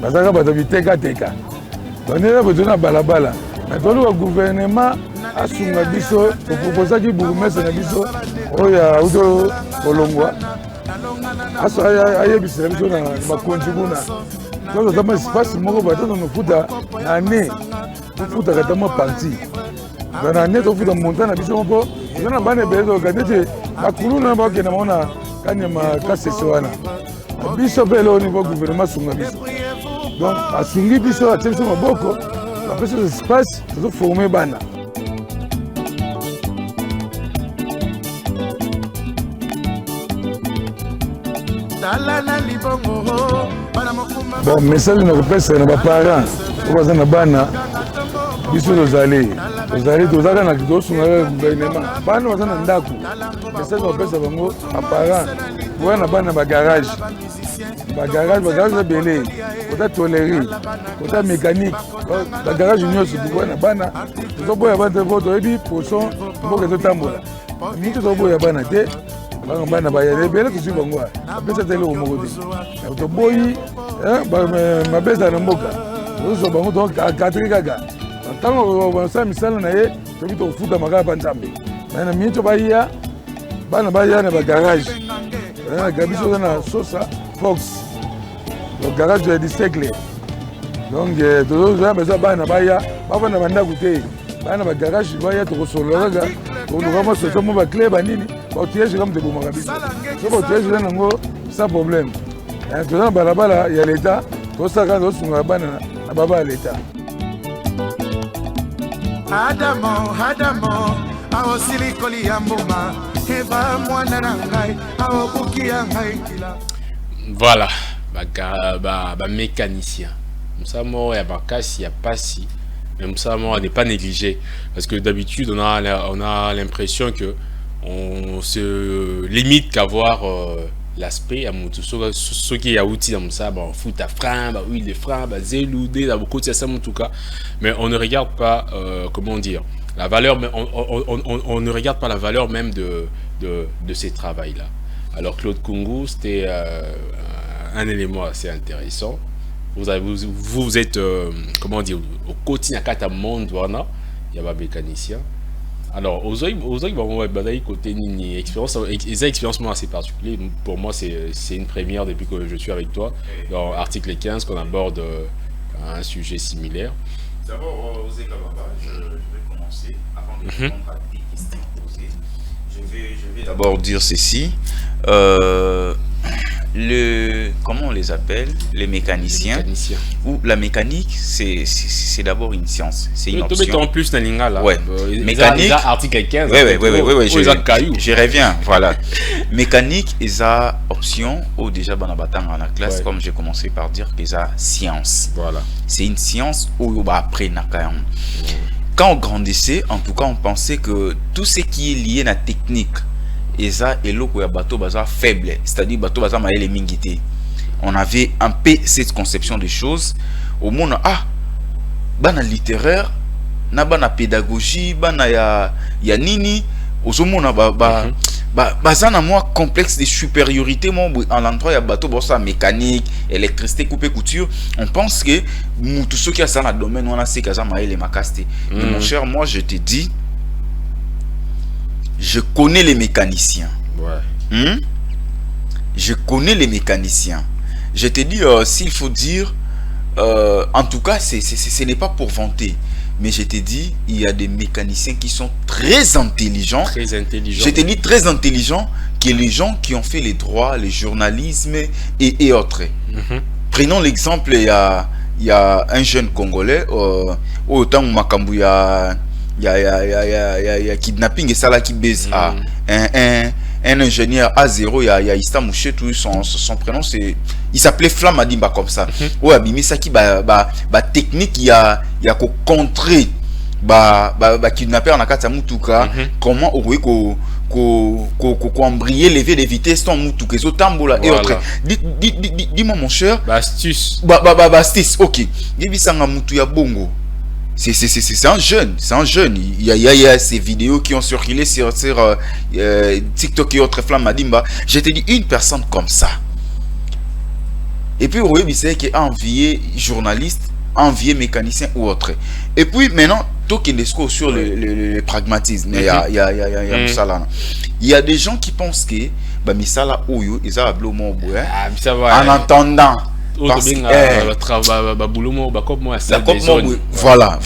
bazaka ba to biteka teka donc ne ba tona balabala. Maintenant, le gouvernement a soumis biso, proposé qui bourgmestre na biso, oya udo Kolongwa. Aso aye bisela biso na makonjibuna. Donc dans espace moko bato na futa année, futa katama parti. Dans année to futa montagne na biso moko, na bane bezo kanete bakuluna ba kena mona kanyama kasese wana. Biso belo au niveau gouvernement soumis biso. Donc a soumis biso a tsebiso maboko. Après ce espace, il faut former bana. Bon, message na kopesa na ba parents, obaza na bana, biso tozali tozaka na kidosunga gouvernement. Bana baza na ndako. Message na kopesa bango ba parents, wana bana ba garage. Bagage belé, côté toléré, côté mécanique, bagage nyonso bwana bana, toboya bana voto ebi poson, mboka totambola. Mito toboya bana te, bana ba yele belé to sibango. Pesa tele ko moko te. To boyi, ma besa na mboka. Ozo bango donc katri gaga. Tango ba sa misala na ye, to bito futa makala banzambe. Na mito ba ya, bana ba ya na ba garage. Na gabiso na sosa Fox. Le garage du siècle. Donc, tous les gens bana baya, baba na banda goûter. Bana ba garage baya to solo ga. On va voir ce comme ba clé banini, ba tiège comme de bomba biso. So ba tiège na ngo sans problème. Et tout dans balabala, il y a l'état, tout ça quand on sunga bana na baba l'état. Adamo, awo silikoli ya mbuma, eva mwana na ngai, awo buki ya ngai kila. Voilà, mécanicien. Moussamo et Abakasi, il n'y a pas si. Mais Moussamo n'est pas négligé. Parce que d'habitude, on a l'impression que on se limite qu'à voir l'aspect à Moutou. Ce qui est outil dans ça, foot à frein, huile de frein, zéloudé, dans beaucoup de ça, en tout cas. Mais on ne regarde pas, comment dire, la valeur, on ne regarde pas la valeur même de ces travails-là. Alors Claude Kungu, c'était un élément assez intéressant. Vous êtes, comment dire, au quotidien, à quatre monde, il y a un mécanicien. Alors, aux côté une expérience assez particulière. Pour moi, c'est une première depuis que je suis avec toi. Dans l'article 15, qu'on aborde un sujet similaire. D'abord, Osé Kababa, je vais commencer avant de répondre à tes questions posées. Je vais d'abord dire ceci. Comment on les appelle, les mécaniciens, ou la mécanique, c'est d'abord une science, c'est une option. En plus, là. Ouais. Mécanique, article 15. Oui, je reviens, voilà. Mécanique, ils ont option, ou déjà dans la classe, comme j'ai commencé par dire, qu'ils ont science. Voilà. C'est une science où après, quand on grandissait, en tout cas, on pensait que tout ce qui est lié à la technique, et ça et l'eau ya bateau baza faible, c'est-à-dire bateau baza maele mingité. On avait un peu cette conception des choses au monde. Bana littéraire na bana pédagogie bana ya nini au monde baza na moi complexe de supériorité moi en l'endroit ya bateau bossa mécanique électricité coupé couture. On pense que tout ce qui a ça dans le domaine on a c'est kaza maele makaste. Mais mon cher, moi je te dis, je connais les mécaniciens. Je connais les mécaniciens. Je te dis, s'il faut dire, en tout cas, ce n'est pas pour vanter. Mais je te dis, il y a des mécaniciens qui sont très intelligents. Très intelligents. Je te dis très intelligents que les gens qui ont fait les droits, le journalisme et autres. Prenons l'exemple, il y a un jeune Congolais, autant Makambu, il y a kidnapping et ça là qui baise à un ingénieur A0, il y a Ista Mouché, tout son prénom c'est, il s'appelait Flamme Adimba comme ça. Ouais, mais ça qui technique il y a qu'au contrer kidnapper en akata mutuka, comment on voit qu'on embrayer lever les vitesses ton mutuka zo tambola et autres. Dis-moi mon cher, astuce OK. Dibi sanga mutu ya bongo. C'est un jeune, Il y a ces vidéos qui ont circulé sur TikTok et autres Flamme Madimba. Je te dis, une personne comme ça. Et puis, oui, c'est qui a envié journaliste, envié mécanicien ou autre. Et puis, maintenant, tout qui est sur le pragmatisme. Il y a des gens qui pensent que, Misala Oyo, ils ont en entendant. Voilà.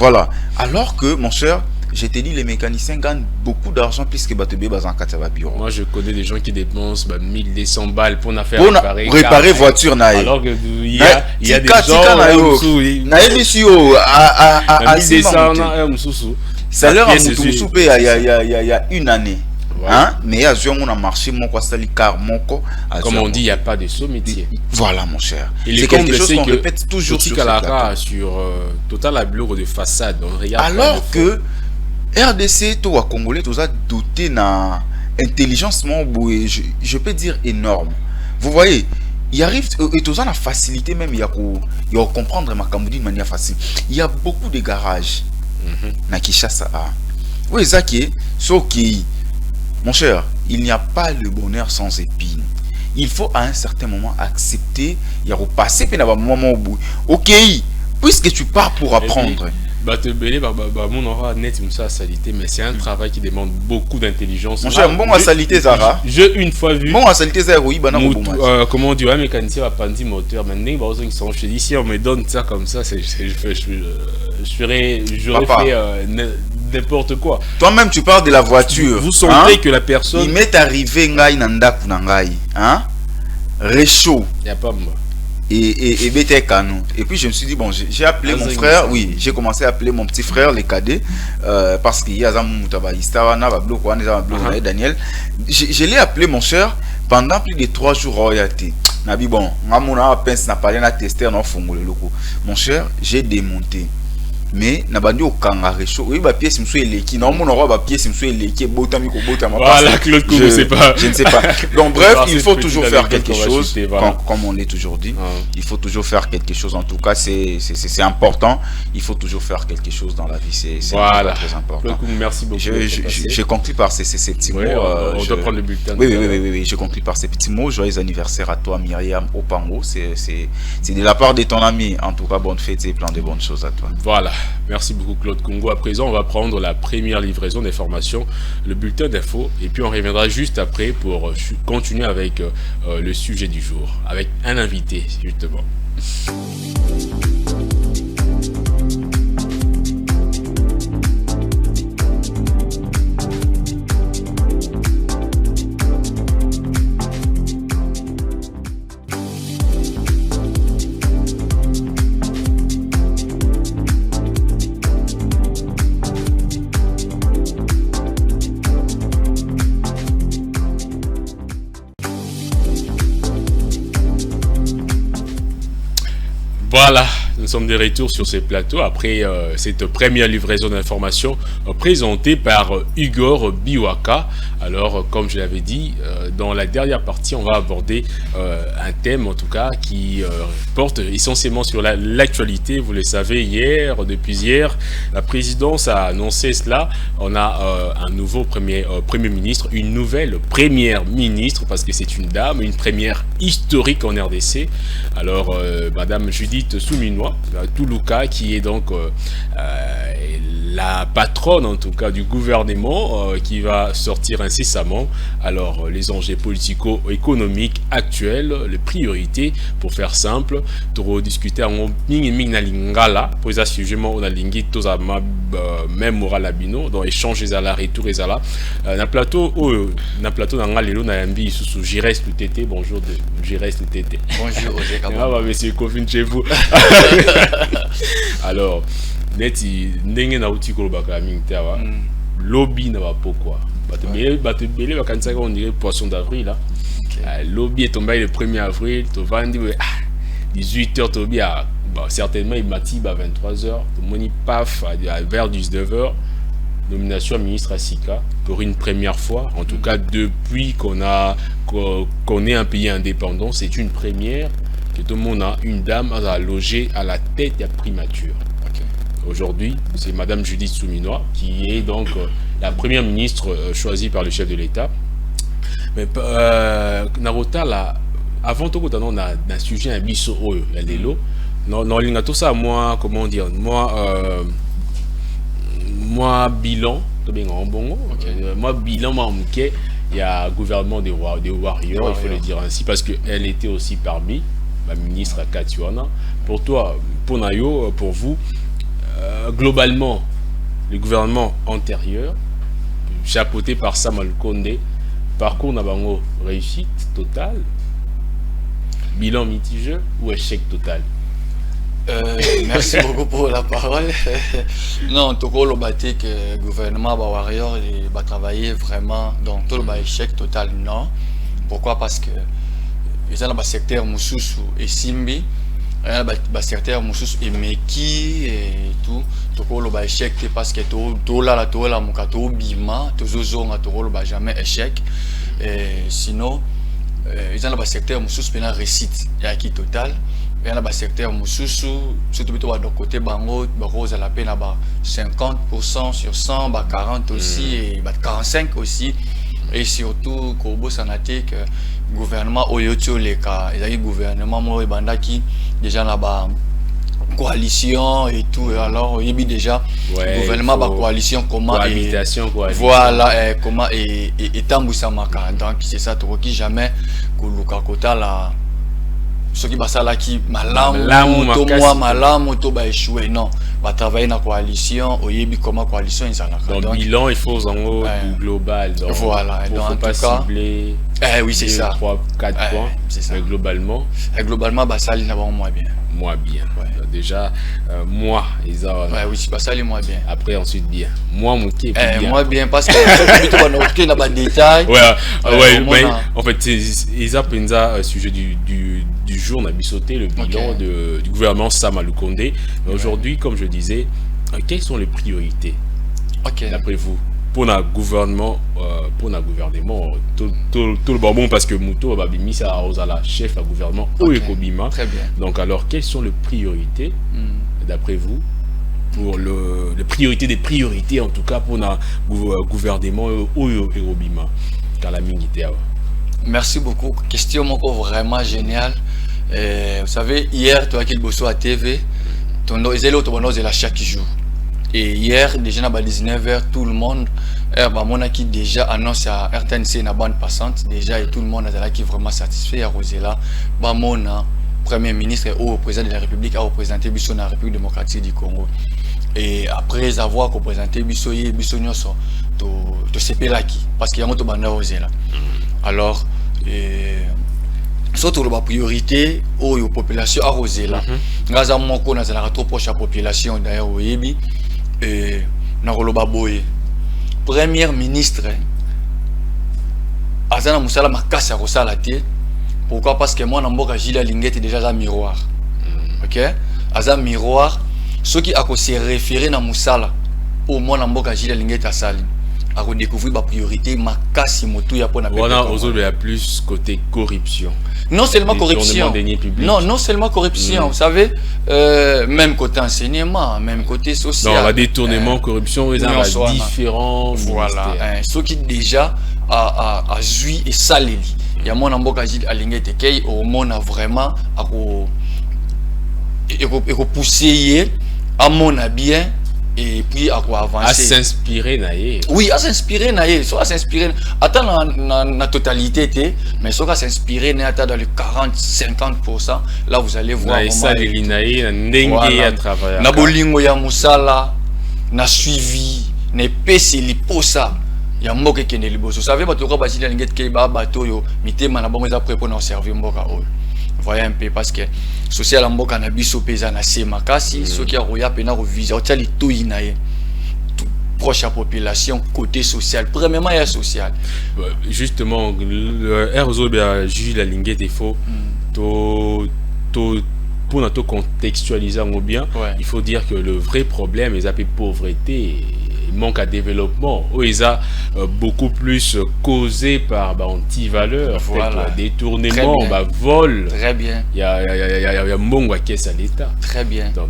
Alors que mon cher, je te dis, les mécaniciens gagnent beaucoup d'argent puisque Batobé bazan kataba bureau. Moi je connais des gens qui dépensent 1200 balles pour réparer voiture na. Alors que il y a des gens ça leur a il y a une année. Hein? Mais il y a un marché, comme on dit, il n'y a pas de sous-métier. Voilà, mon cher. C'est quelque chose qu'on répète toujours sur Total à bureau de façade. Alors que RDC, toi, Congolais, tu as doté d'une intelligence, je peux dire énorme. Vous voyez, il arrive, et tu as la facilité même, il y a comprendre ma Cambodie de manière facile. Il y a beaucoup de garages. Na Kinshasa. Oui, Zaki, sauf qui. Mon cher, il n'y a pas le bonheur sans épines. Il faut à un certain moment accepter, il y a repasser, puis il y a un moment au bout. Ok, puisque tu pars pour apprendre. Mon aura net ça salité, mais c'est un travail qui demande beaucoup d'intelligence. Mon cher, bon à salité Zara. J'ai une fois vu. Bon à salité Zara, oui, comment on dit, un mécanicien va pandi moteur. Maintenant, ils sont chez ici, on me donne ça comme ça, j'aurais fait n'importe quoi. Toi-même, tu parles de la voiture. Vous sentez que la personne. Il m'est arrivé ngai nandaku nangai, hein? Réchaud. Il n'y a pas moi. Et BT Canon. Et puis je me suis dit, bon, j'ai appelé mon frère, oui, j'ai commencé à appeler mon petit frère, les cadets, parce qu'il y a Daniel. Je l'ai appelé mon cher pendant plus de 3 jours. Nabi bon, ngamuna pince na parlé na tester na fongole loko. Mon cher, j'ai démonté. Mais na bandi au kangaré chaud. Oui, ba pièce msou eleki. Non, mon roi ba pièce msou eleki botami ko botama. Voilà, Claude Koungou, je sais pas. Je ne sais pas. Donc bref, il faut toujours faire quelque chose comme on l'a toujours dit. Il faut toujours faire quelque chose en tout cas, c'est important. Il faut toujours faire quelque chose dans la vie, c'est voilà. Très important. Claude Koungou, merci beaucoup. Je conclue par ces petits mots. On doit prendre le bulletin. Oui, je conclue par ces petits mots. Joyeux anniversaire à toi Myriam Opango. C'est de la part de ton ami. En tout cas, bonne fête et plein de bonnes choses à toi. Voilà. Merci beaucoup Claude Koungou. À présent, on va prendre la première livraison d'informations, le bulletin d'infos, et puis on reviendra juste après pour continuer avec le sujet du jour, avec un invité justement. Voilà, nous sommes de retour sur ces plateaux après cette première livraison d'informations présentée par Igor Biwaka. Alors, comme je l'avais dit, dans la dernière partie, on va aborder un thème, en tout cas, qui porte essentiellement sur l'actualité. Vous le savez, depuis hier, la présidence a annoncé cela. On a un nouveau premier ministre, une nouvelle première ministre, parce que c'est une dame, une première historique en RDC. Alors, Madame Judith Souminois, Toulouka, qui est donc la patronne en tout cas du gouvernement qui va sortir incessamment. Alors les enjeux politico-économiques actuels, les priorités, pour faire simple, pour discuter en na lingala pour les sujet on a lingi tous à même moral abino dans échange les ala retour les ala na plateau na ngalelo na yambi sous Jires le tété. Bonjour Jires le tété. Bonjour Roger. Ah bah monsieur Kofin chez vous. Alors neti ndenge na uti ko baka mintawa lobby na ba pourquoi bato belé bakanisa on dirait poisson d'avril là. Lobby est tombé le 1er avril to vandi 18h to bien certainement il mati à 23h to moni paf vers 19h nomination à ministre Asika pour une première fois, en tout cas depuis qu'on est un pays indépendant, c'est une première que tout le monde a une dame à loger à la tête de la primature. Aujourd'hui, c'est Madame Judith Souminois qui est donc la première ministre choisie par le chef de l'État. Mais Narota là, avant tout on a un sujet un biso l'élo. Non, tout ça moi comment dire moi bilan moi bilan il y a gouvernement des warriors, il faut le dire ainsi, parce que elle était aussi parmi la ministre Katiwana. Pour toi, pour vous, globalement, le gouvernement antérieur, chapeauté par Samuel Kondé, parcours n'a pas réussite totale, bilan mitigé ou échec total? Merci beaucoup pour la parole. Non, Toko Lobati, que le gouvernement warrior va travailler vraiment dans tout le échec total. Non. Pourquoi? Parce que ils ont le secteur Moussous et Simbi, le secteur Moussous et Meki et tout. Toko le échec parce que tout là mukato bima, tout zozonga Toko le jamais échec. Sinon, ils ont le secteur Moussous pendant réussite et acquis total. Il y a un secteur Moussous, surtout de côté Bango, Rose à la peine 50% sur 100, 40 aussi, et 45 aussi. Et surtout, Kobo Sanaté, que le gouvernement Oyoto, il y a un gouvernement qui déjà là-bas coalition et tout. Et alors, il y a déjà le gouvernement de coalition, comment cohabitation, voilà, comment et Tambousamaka. Donc, c'est ça, qui jamais que Luka Kota là. Ce qui va là qui malamu to ba échouer non va travailler dans la coalition au yebi comment coalition ils donc bilan il faut en haut du global donc voilà il faut pas cibler Oui, c'est ça. 3, 4 points. C'est ça. Mais globalement. Globalement, ça allait moins bien. Moins bien. Ouais. Déjà, moi, ils ont. Oui, ça allait moins bien. Après, ensuite, bien. Moi, mon qui est bien. Moins bien, parce que tu as des détails. Mais en fait, ils ont pris un sujet du jour, on a sauté le bilan du gouvernement Sama Lukonde. Mais aujourd'hui, comme je disais, quelles sont les priorités d'après vous pour notre gouvernement, tout le bon parce que Mouto va mis ça à la chef à gouvernement au Ekobima. Très bien. Donc alors quelles sont les priorités d'après vous pour les priorités des priorités en tout cas pour notre gouvernement au Ekobima car la militaire. Merci beaucoup. Question vraiment géniale. Vous savez, hier tu as qu'il bosse à TV, c'est là chaque jour. Et hier, déjà à 19h, tout le monde qui déjà annonce à RTNC une bande passante. Déjà, et tout le monde est vraiment satisfait à Rosella. Mon Premier ministre ou président de la République a représenté la République démocratique du Congo. Et après avoir représenté Bissoye, Bissonyoso, de Sepelaki, parce qu'il y a un bande Rosella. Alors, surtout la priorité aux populations à Rosella. Grâce à mon qu'on a trop proche à la population d'ailleurs au Yebi. Premier ministre Azana Moussala Makassa Rosala T. Pourquoi? Parce que moi, Namboka Gila Linguette est déjà un miroir. Ok? Azan miroir, ceux qui ont se référé à Moussala, au moins Namboka Gila Linguette à Salim, a redécouvert ma priorité, Makassi Motou Yapona. Voilà, aujourd'hui, il y a plus côté corruption. Non seulement corruption. Non seulement corruption. Vous savez, même côté enseignement, même côté social. Non, la détournement, corruption, ils ont différents. Voilà. Ceux qui déjà a joui et salé. Il y a mon amboka Gilles Alingé Tekei, au monde a vraiment à pousser à mon bien. Et puis à quoi avancer. À s'inspirer naïe. Oui, à s'inspirer naïe. Soit à s'inspirer. Attends la totalité, mais soit à s'inspirer naïe dans les 40-50%. Là vous allez voir. Naïe ça les naïe, n'engue à travailler. Na bolingo ya musala, na suivi, na pesi liposa. Ya mboke kene liboso. Vous savez, bateau basile n'inget keba bateau yo mitema na bango za prêt pour nous servir mboka oyo. Voyez un peu parce que social mboka na biso pesa na sema kasi ceux qui a roya pena revisa o tali tout inaye proche à population côté social premièrement et social justement le Erzobia Jules la linguette est faux pour notre contextualiser bien il faut dire que le vrai problème est la pauvreté manque à développement où ils a beaucoup plus causé par anti-valeurs, détournement, vol. Très bien. Il y a mon caisse à l'État. Très bien. Donc,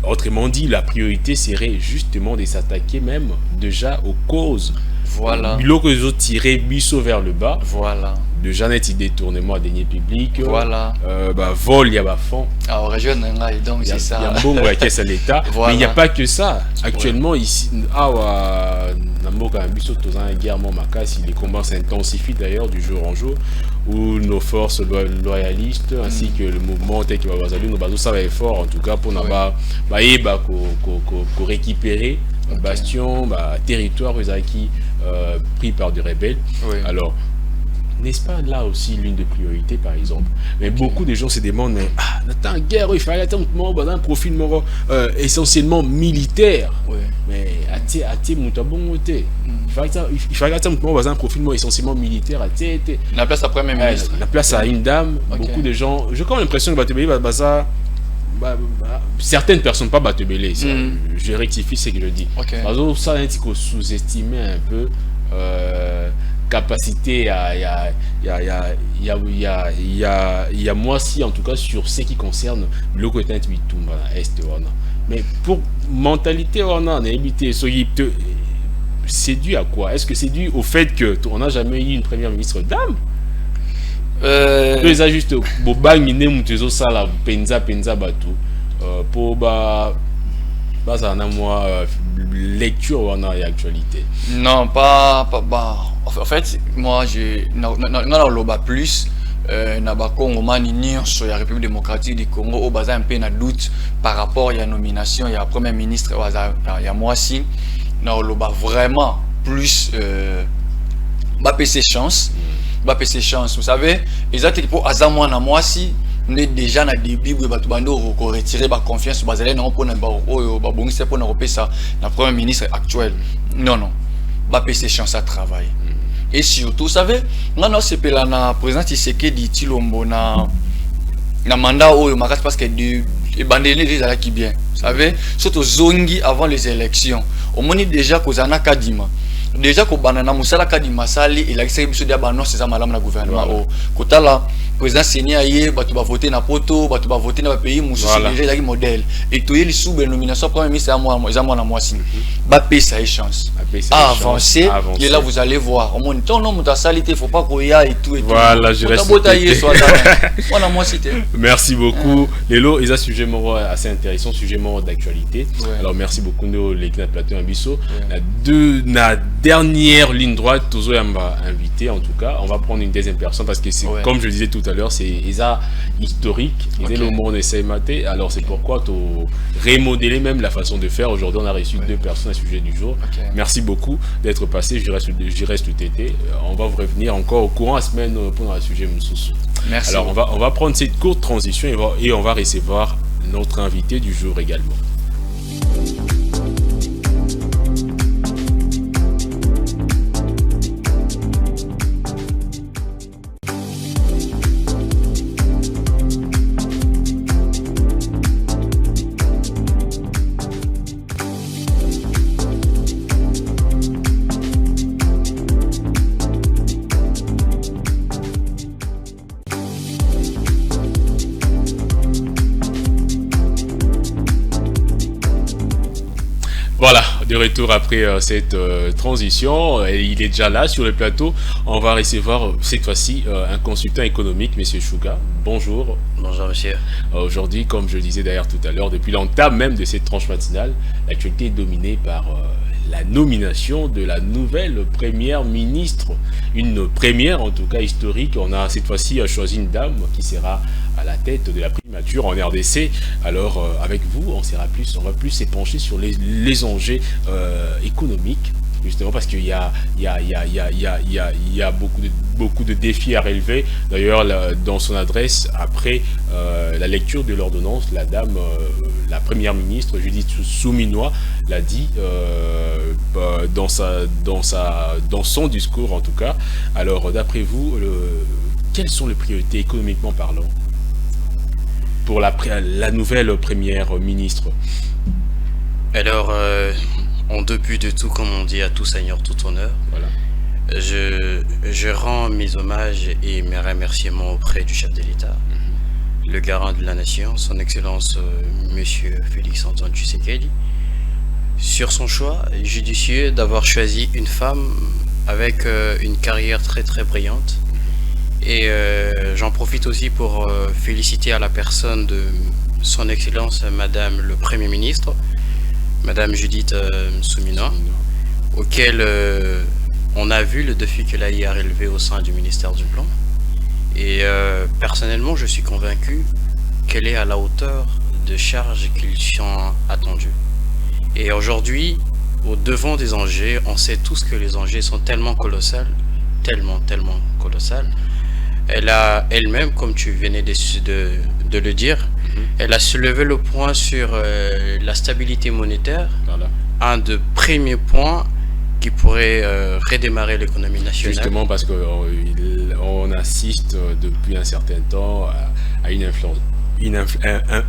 autrement dit, la priorité serait justement de s'attaquer même déjà aux causes. Voilà. Bilo que les autres tirent biseau vers le bas. Voilà. Déjà net détournement à deniers publics. Voilà. Vol, il y a fond. Alors région donc c'est ça. Il y a bon la caisse à l'État. Mais il n'y a pas que ça. Actuellement ici, les combats s'intensifient d'ailleurs du jour en jour, où nos forces loyalistes ainsi que le mouvement Teki Babazali, nos bateaux ça va être fort en tout cas pour récupérer bastion, territoire qui pris par des rebelles. Alors n'est-ce pas là aussi l'une des priorités par exemple? Mais beaucoup de gens se demandent mais attends guerre il fallait attendre un profil essentiellement militaire. Mais il fallait attendre un profil essentiellement militaire la place après même ministre. La place à une dame. Beaucoup de gens j'ai quand même l'impression que ça certaines personnes pas Batebele, je rectifie ce que je dis. Ça un petit peu sous-estimé un peu capacité il y a moi si en tout cas sur ce qui concerne le côté est mais pour mentalité on a évité c'est dû à quoi? Est-ce que c'est dû au fait que on n'a jamais eu une première ministre dame? Les juste ça la penza batu pour ça na moi lecture on a actualité. Non pas en fait moi je n'a plus na ba Congo mani sur la République démocratique du Congo au bazar un peu na doute par rapport à la nomination il y a premier ministre il y a moi si na loba vraiment plus ba PC chance bah c'est chance vous savez exactement pour azamwa na moi si on est déjà na début ba to bando ko retirer ba confiance bazalé na pour na ba oyo ba bongisa pour na repesa na premier ministre actuel non bah c'est chance à travailler et surtout vous savez non c'est pela na président Tshisekedi Tshilombo na mandat oyo makasi parce que et bandeli les ala qui bien vous savez surtout zongi avant les élections au moni déjà kozana kadima déjà ko banana musala kadima sali il a essayé biso dia ba non c'est ça madame la gouvernement au kotala président Seni aye batu ba voter na poto batu ba voter na pays mususu déjà il modèle et to yeli sous nomination premier ministre à moi na moi si ba payer sa chance avancer et là vous allez voir au moins ton nom ta salité faut pas qu'il y a et tout voilà je reste on a moi cité merci beaucoup Lelo ils a sujet assez intéressant sujet d'actualité alors merci beaucoup nous les plateau Ambisso la dernière ligne droite Tozo Yamba invité en tout cas on va prendre une deuxième personne parce que c'est comme je disais tout à l'heure c'est historique le monde essaie maté alors c'est pourquoi tu remodeler même la façon de faire aujourd'hui on a reçu deux personnes à sujet du jour merci beaucoup d'être passé je reste tout été on va vous revenir encore au courant la semaine pour un sujet Moussous. Merci alors on va prendre cette courte transition et on va recevoir notre invité du jour également. Voilà, de retour après cette transition, il est déjà là sur le plateau. On va recevoir cette fois-ci un consultant économique, Monsieur Chouga. Bonjour. Bonjour monsieur. Aujourd'hui, comme je le disais d'ailleurs tout à l'heure, depuis l'entame même de cette tranche matinale, l'actualité est dominée par la nomination de la nouvelle première ministre. Une première, en tout cas historique. On a cette fois-ci choisi une dame qui sera à la tête de la primature en RDC. Alors, avec vous, on va plus s'épancher sur les enjeux économiques. Justement parce qu'il y a beaucoup de défis à relever. D'ailleurs, dans son adresse, après la lecture de l'ordonnance, la dame, la première ministre Judith Suminwa l'a dit dans son discours en tout cas. Alors, d'après vous, quelles sont les priorités économiquement parlant pour la nouvelle première ministre? Alors, en début de tout, comme on dit, à tout seigneur, tout honneur, voilà. Je rends mes hommages et mes remerciements auprès du chef de l'État, le garant de la nation, son Excellence Monsieur Félix-Antoine Tshisekedi, sur son choix judicieux d'avoir choisi une femme avec une carrière très très brillante. Et j'en profite aussi pour féliciter à la personne de son Excellence Madame le Premier ministre, Madame Judith Suminwa, auquel on a vu le défi qu'elle a y à relever au sein du ministère du Plan. Et personnellement, je suis convaincu qu'elle est à la hauteur de charges qui sont attendues. Et aujourd'hui, au devant des enjeux, on sait tous que les enjeux sont tellement colossaux, tellement colossaux. Elle a elle-même, comme tu venais de le dire, elle a soulevé le point sur la stabilité monétaire, voilà. Un des premiers points qui pourrait redémarrer l'économie nationale. Justement parce qu'on assiste depuis un certain temps à une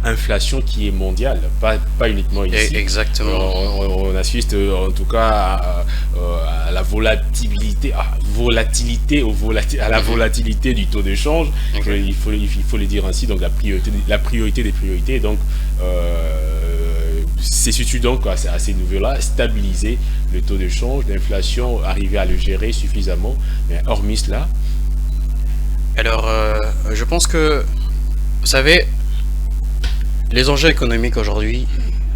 inflation qui est mondiale, pas uniquement ici. Exactement. On assiste en tout cas à la volatilité, à la volatilité du taux de change. Okay. Il faut le dire ainsi. Donc la priorité des priorités. Donc c'est surtout donc à ces niveaux-là, stabiliser le taux de change, l'inflation, arriver à le gérer suffisamment. Mais hormis cela. Alors je pense que vous savez, les enjeux économiques aujourd'hui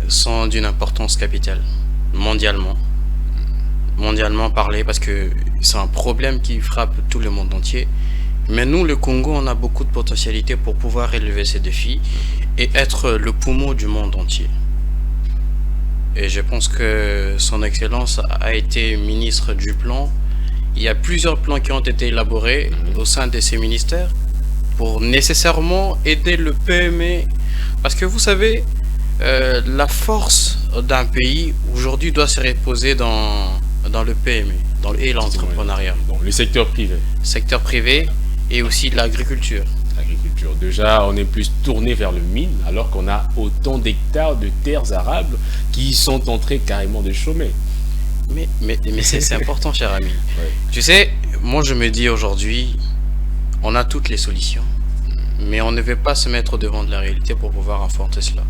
sont d'une importance capitale, mondialement parlé, parce que c'est un problème qui frappe tout le monde entier. Mais nous, le Congo, on a beaucoup de potentialités pour pouvoir relever ces défis et être le poumon du monde entier. Et je pense que son Excellence a été ministre du Plan il y a plusieurs plans qui ont été élaborés au sein de ces ministères pour nécessairement aider le PME. Parce que vous savez, la force d'un pays aujourd'hui doit se reposer dans le PME et l'entrepreneuriat. Bon, le secteur privé. Secteur privé et aussi l'agriculture. L'agriculture. Déjà, on est plus tourné vers le mine, alors qu'on a autant d'hectares de terres arables qui sont en train carrément de chômer. Mais c'est important, cher ami. Ouais. Tu sais, moi je me dis aujourd'hui, on a toutes les solutions, mais on ne veut pas se mettre devant de la réalité pour pouvoir affronter cela.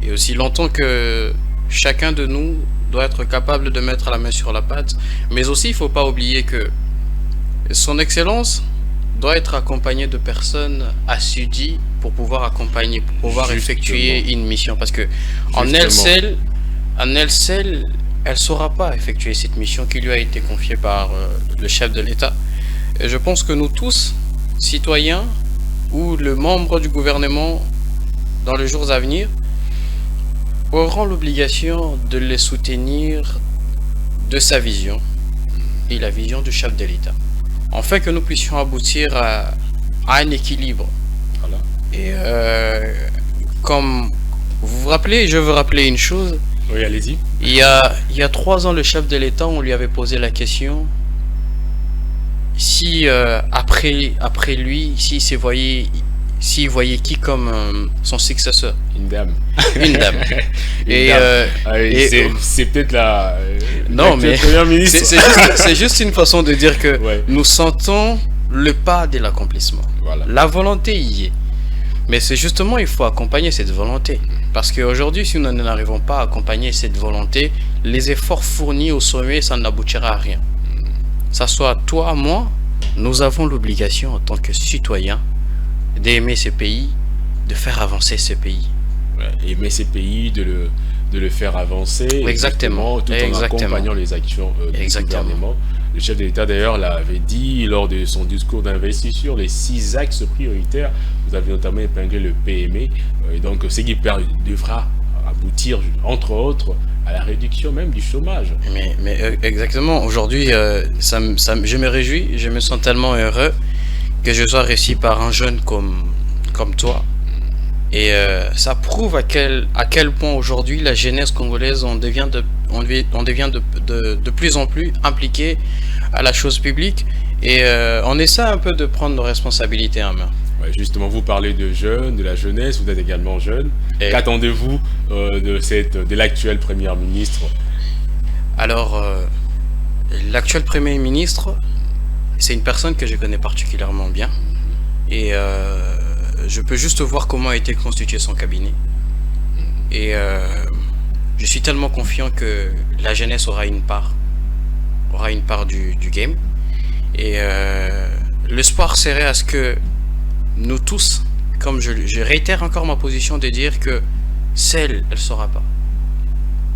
Et aussi longtemps que chacun de nous doit être capable de mettre la main sur la pâte, mais aussi il ne faut pas oublier que son excellence doit être accompagné de personnes assidues pour pouvoir accompagner, pour pouvoir effectuer une mission. Parce que en elle seule, elle ne saura pas effectuer cette mission qui lui a été confiée par le chef de l'État. Et je pense que nous tous, citoyens ou le membre du gouvernement, dans les jours à venir, auront l'obligation de les soutenir de sa vision et la vision du chef de l'État, afin que nous puissions aboutir à un équilibre. Voilà. Et comme vous vous rappelez, je veux rappeler une chose. Oui, allez-y. Il y a 3 ans, le chef de l'État, on lui avait posé la question si après lui, s'il voyait qui comme son successeur. Une dame. Une dame. C'est peut-être la. Non, mais première ministre. c'est juste une façon de dire que ouais. Nous sentons le pas de l'accomplissement. Voilà. La volonté y est. Mais c'est justement, il faut accompagner cette volonté. Parce qu'aujourd'hui, si nous n'arrivons pas à accompagner cette volonté, les efforts fournis au sommet, ça n'aboutira à rien. Ça soit toi, moi, nous avons l'obligation en tant que citoyens d'aimer ce pays, de faire avancer ce pays. Ouais, aimer ces pays, de le faire avancer. Exactement. Tout en accompagnant les actions du gouvernement. Le chef de l'État d'ailleurs l'avait dit lors de son discours d'investiture, les 6 axes prioritaires. Vous avez notamment épinglé le PME, et donc ce qui devra aboutir, entre autres, à la réduction même du chômage. Mais exactement, aujourd'hui, je me réjouis, je me sens tellement heureux que je sois réussi par un jeune comme toi. Et ça prouve à quel point aujourd'hui la jeunesse congolaise, on devient de plus en plus impliqué à la chose publique, et on essaie un peu de prendre nos responsabilités en main. Ouais, justement, vous parlez de jeunes, de la jeunesse, vous êtes également jeune. Qu'attendez-vous de l'actuelle première ministre? Alors, l'actuel premier ministre, c'est une personne que je connais particulièrement bien, et je peux juste voir comment a été constitué son cabinet. Et je suis tellement confiant que la jeunesse aura une part du game. Et l'espoir serait à ce que nous tous, comme je réitère encore ma position de dire que seule, elle ne saura pas.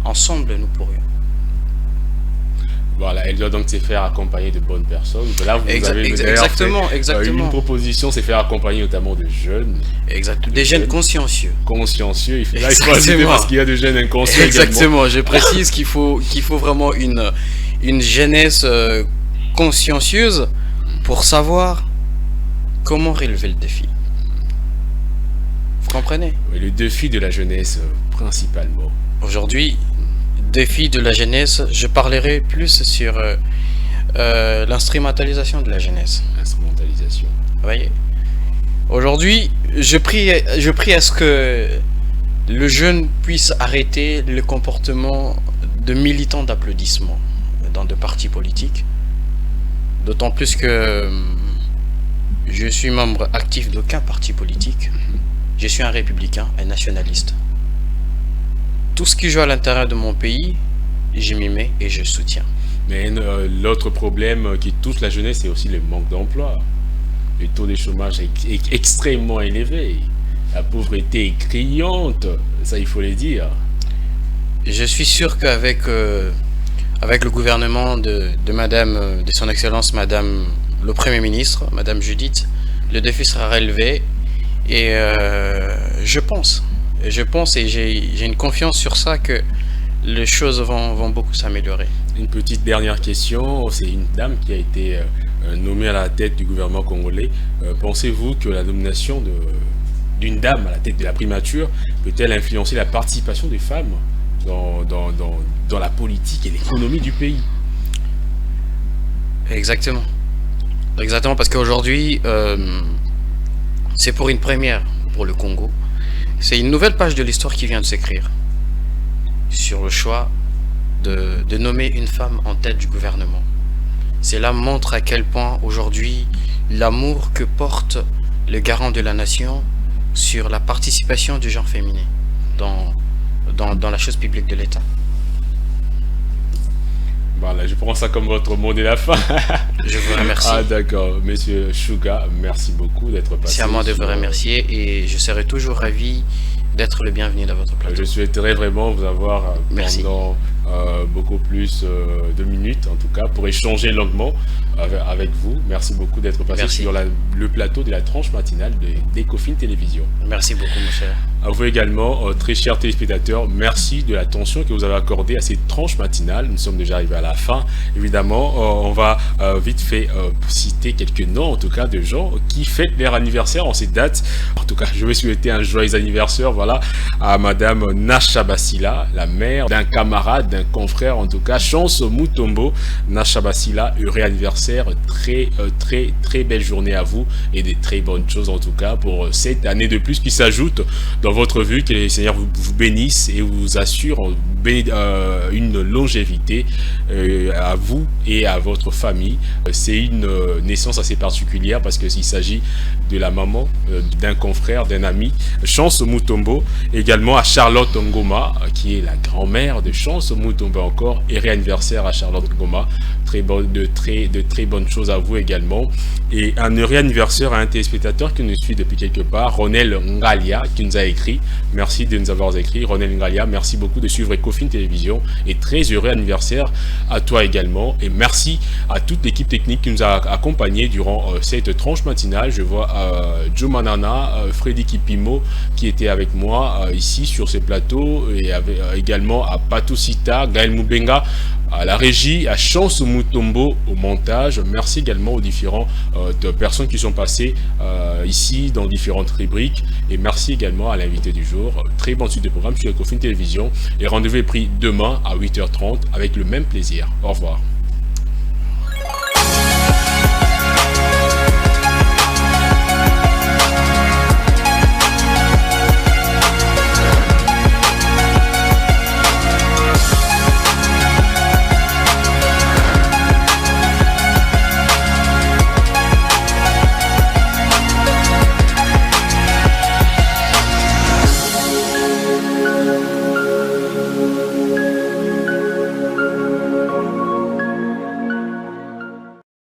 Ensemble, nous pourrions. Voilà, elle doit donc se faire accompagner de bonnes personnes. Là, vous avez exactement. Une proposition, c'est faire accompagner notamment de jeunes. Des jeunes consciencieux. Consciencieux, il faut ajouter parce qu'il y a de jeunes inconscients. Exactement, je précise qu'il faut vraiment une jeunesse consciencieuse pour savoir comment relever le défi. Vous comprenez? Oui, le défi de la jeunesse, principalement. Aujourd'hui, défi de la jeunesse, je parlerai plus sur l'instrumentalisation de la jeunesse. Instrumentalisation. Vous voyez? Aujourd'hui, je prie à ce que le jeune puisse arrêter le comportement de militants d'applaudissements dans de partis politiques. D'autant plus que je suis membre actif d'aucun parti politique. Je suis un républicain, un nationaliste. Tout ce qui joue à l'intérieur de mon pays, je m'y mets et je soutiens. Mais l'autre problème qui touche la jeunesse, c'est aussi le manque d'emploi. Le taux de chômage est extrêmement élevé. La pauvreté est criante, ça il faut le dire. Je suis sûr qu'avec avec le gouvernement de son excellence Madame le Premier ministre, Madame Judith, le défi sera relevé, et je pense et j'ai une confiance sur ça que les choses vont beaucoup s'améliorer. Une petite dernière question, c'est une dame qui a été nommée à la tête du gouvernement congolais. Pensez-vous que la nomination d'une dame à la tête de la primature peut-elle influencer la participation des femmes dans la politique et l'économie du pays? Exactement. Exactement, parce qu'aujourd'hui, c'est pour une première pour le Congo. C'est une nouvelle page de l'histoire qui vient de s'écrire sur le choix de nommer une femme en tête du gouvernement. Cela montre à quel point aujourd'hui l'amour que porte le garant de la nation sur la participation du genre féminin dans la chose publique de l'État. Voilà, je prends ça comme votre mot de la fin. Je vous remercie. Ah d'accord, Monsieur Chouga, merci beaucoup d'être passé. C'est à moi de vous remercier et je serai toujours ravi d'être le bienvenu dans votre plateau. Je souhaiterais vraiment vous avoir pendant beaucoup plus de minutes, en tout cas, pour échanger longuement avec vous. Merci beaucoup d'être passé sur le plateau de la tranche matinale d'Ecofin Télévision. Merci beaucoup, mon cher. À vous également, très chers téléspectateurs, merci de l'attention que vous avez accordée à cette tranche matinale. Nous sommes déjà arrivés à la fin. Évidemment, on va vite fait citer quelques noms, en tout cas, de gens qui fêtent leur anniversaire en cette date. En tout cas, je vais souhaiter un joyeux anniversaire, voilà, à Madame Nacha Basila, la mère d'un camarade, d'un confrère, en tout cas, Chance Mutombo. Nacha Basila, heureux anniversaire, très belle journée à vous et des très bonnes choses, en tout cas, pour cette année de plus qui s'ajoute dans votre vue. Que les seigneurs vous bénissent et vous assurent une longévité à vous et à votre famille. C'est une naissance assez particulière parce qu'il s'agit de la maman d'un confrère, d'un ami, Chance Mutombo. Également à Charlotte Ngoma, qui est la grand-mère de Chance Mutombo encore. Et réanniversaire à Charlotte Ngoma. De très bonnes choses à vous également. Et un heureux anniversaire à un téléspectateur qui nous suit depuis quelque part, Ronel Ngalia, qui nous a écrit. Merci de nous avoir écrit, Ronel Ngalia. Merci beaucoup de suivre Ecofin Télévision. Et très heureux anniversaire à toi également. Et merci à toute l'équipe technique qui nous a accompagnés durant cette tranche matinale. Je vois Joe Manana, Freddy Kipimo qui était avec moi ici sur ce plateau. Et également à Patou Sita, Gaël Moubenga à la régie, à Chance Mutombo au montage. Merci également aux différentes personnes qui sont passées ici dans différentes rubriques. Et merci également à l'invité du jour. Très bonne suite de programme sur Ecofin Télévision. Et rendez-vous est pris demain à 8h30 avec le même plaisir. Au revoir.